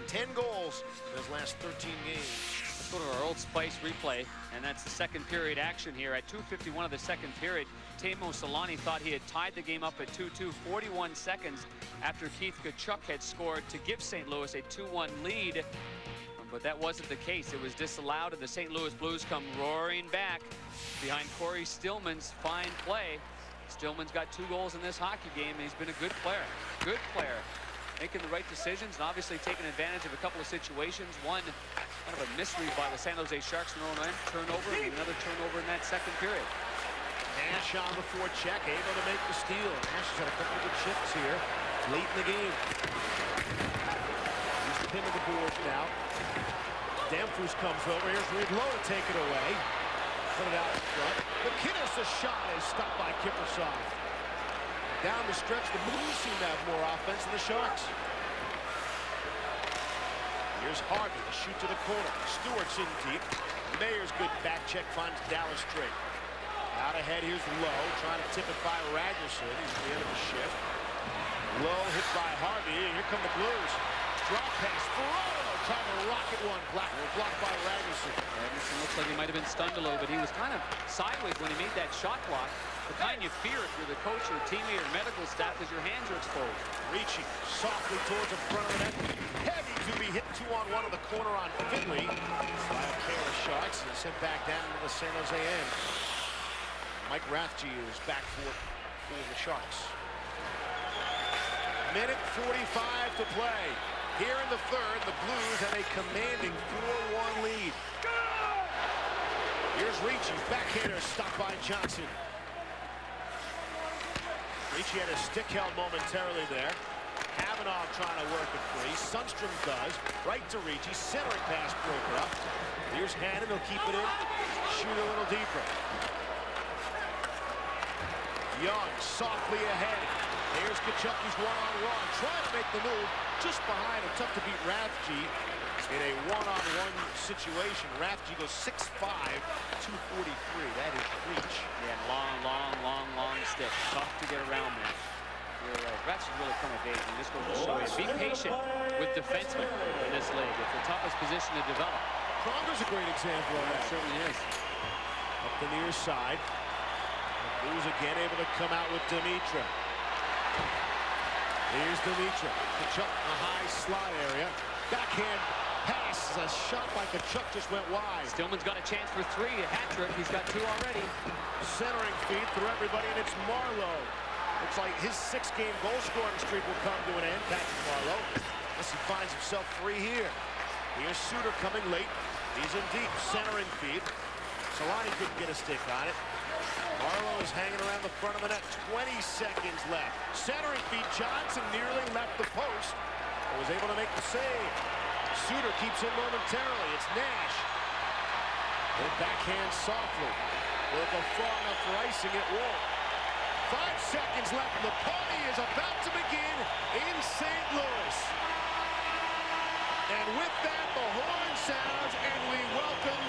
Speaker 1: 10 goals in his last 13 games.
Speaker 2: Let's go to our Old Spice replay, and that's the second period action here. At 2:51 of the second period, Teemu Selanne thought he had tied the game up at 2-2, 41 seconds after Keith Tkachuk had scored to give St. Louis a 2-1 lead. But that wasn't the case. It was disallowed, and the St. Louis Blues come roaring back behind Cory Stillman's fine play. Stillman's got 2 goals in this hockey game, and he's been a good player. Good player. Making the right decisions and obviously taking advantage of a couple of situations. One, kind of a mystery by the San Jose Sharks in their own end. Turnover, and another turnover in that second period.
Speaker 1: Nash on the forecheck, able to make the steal. Nash has had a couple of good shifts here late in the game. He's pinned to the boards now. Danforth comes over. Here's Reed Lowe to take it away. Put it out in front. McKinnis, the shot is stopped by Kiprusoff. Down the stretch, the Blues seem to have more offense than the Sharks. Here's Harvey, the shoot to the corner. Stewart's in deep. Mayer's good back check finds Dallas straight. Out ahead, here's Lowe, trying to tip it by Ragnarsson. He's at the end of the shift. Lowe hit by Harvey, and here come the Blues. Drop pass, Ferraro trying to rocket one. Blocked by Ragnarsson.
Speaker 2: Ragnarsson looks like he might have been stunned a little bit. He was kind of sideways when he made that shot block. The kind you fear if you're the coach or teammate or medical staff because your hands are exposed.
Speaker 1: Reaching softly towards the front of the net. Heavy to be hit 2-on-1 in the corner on Finley by a pair of Sharks and sent back down into the San Jose end. Mike Rathje is back for the Sharks. Minute 45 to play. Here in the third, the Blues have a commanding 4-1 lead. Here's Ricci, backhander stopped by Johnson. Ricci had a stick held momentarily there. Havanov trying to work it free. Sundstrom does. Right to Ricci. Centering pass broke up. Here's Hannon. He'll keep it in. Shoot a little deeper. Young softly ahead. Here's Tkachuk. He's one-on-one. Trying to make the move. Just behind him. Tough to beat Rathje in a one-on-one situation. Rathje goes 6'5", 243. That is reach.
Speaker 2: Yeah, long stick. Tough to get around that. Rathje's really come of age, and this goes to show you. Be patient with defensemen in this league. It's the toughest position to develop.
Speaker 1: Pronger's a great example of that.
Speaker 2: It certainly is.
Speaker 1: Up the near side. The Blues again able to come out with Dimitra. Here's Dimitra. Tkachuk in the high slot area. Backhand pass. A shot by Tkachuk just went wide.
Speaker 2: Stillman's got a chance for 3, a hat trick. He's got 2 already.
Speaker 1: Centering feed through everybody, and it's Marleau. Looks like his 6-game goal scoring streak will come to an end. Patrick Marleau, unless he finds himself 3 here. Here's Suter coming late. He's in deep. Centering feed. Selanne couldn't get a stick on it. Marleau is hanging around the front of the net. 20 seconds left. Centering feed. Johnson nearly left the post, but was able to make the save. Suter keeps in momentarily. It's Nash. They backhand softly. Will it go far enough for icing? It won't. 5 seconds left. The party is about to begin in St. Louis. And with that, the horn sounds, and we welcome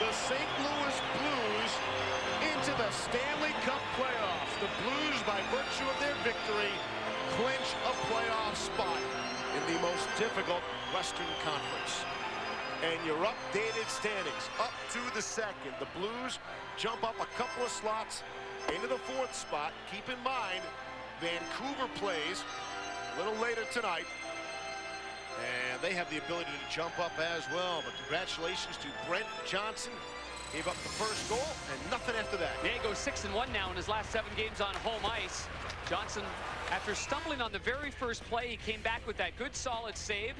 Speaker 1: the St. Louis Blues into the Stanley Cup playoffs. The Blues, by virtue of their victory, clinch a playoff spot in the most difficult Western Conference. And your updated standings up to the second. The Blues jump up a couple of slots into the 4th spot. Keep in mind, Vancouver plays a little later tonight, and they have the ability to jump up as well. But congratulations to Brent Johnson. Gave up the first goal and nothing after that.
Speaker 2: Yeah, he goes 6-1 now in his last 7 games on home ice. Johnson, after stumbling on the very first play, he came back with that good solid save.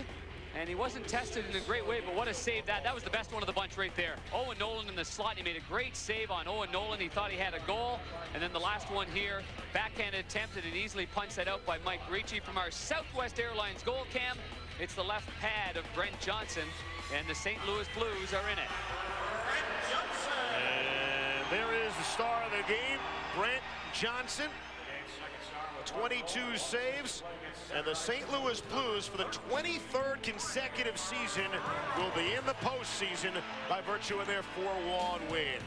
Speaker 2: And he wasn't tested in a great way, but what a save that. That was the best one of the bunch right there. Owen Nolan in the slot. He made a great save on Owen Nolan. He thought he had a goal. And then the last one here, backhanded attempted and easily punched that out by Mike Ricci from our Southwest Airlines goal cam. It's the left pad of Brent Johnson, and the St. Louis Blues are in it.
Speaker 1: And there is the star of the game, Brent Johnson. 22 saves, and the St. Louis Blues, for the 23rd consecutive season, will be in the postseason by virtue of their 4-1 win.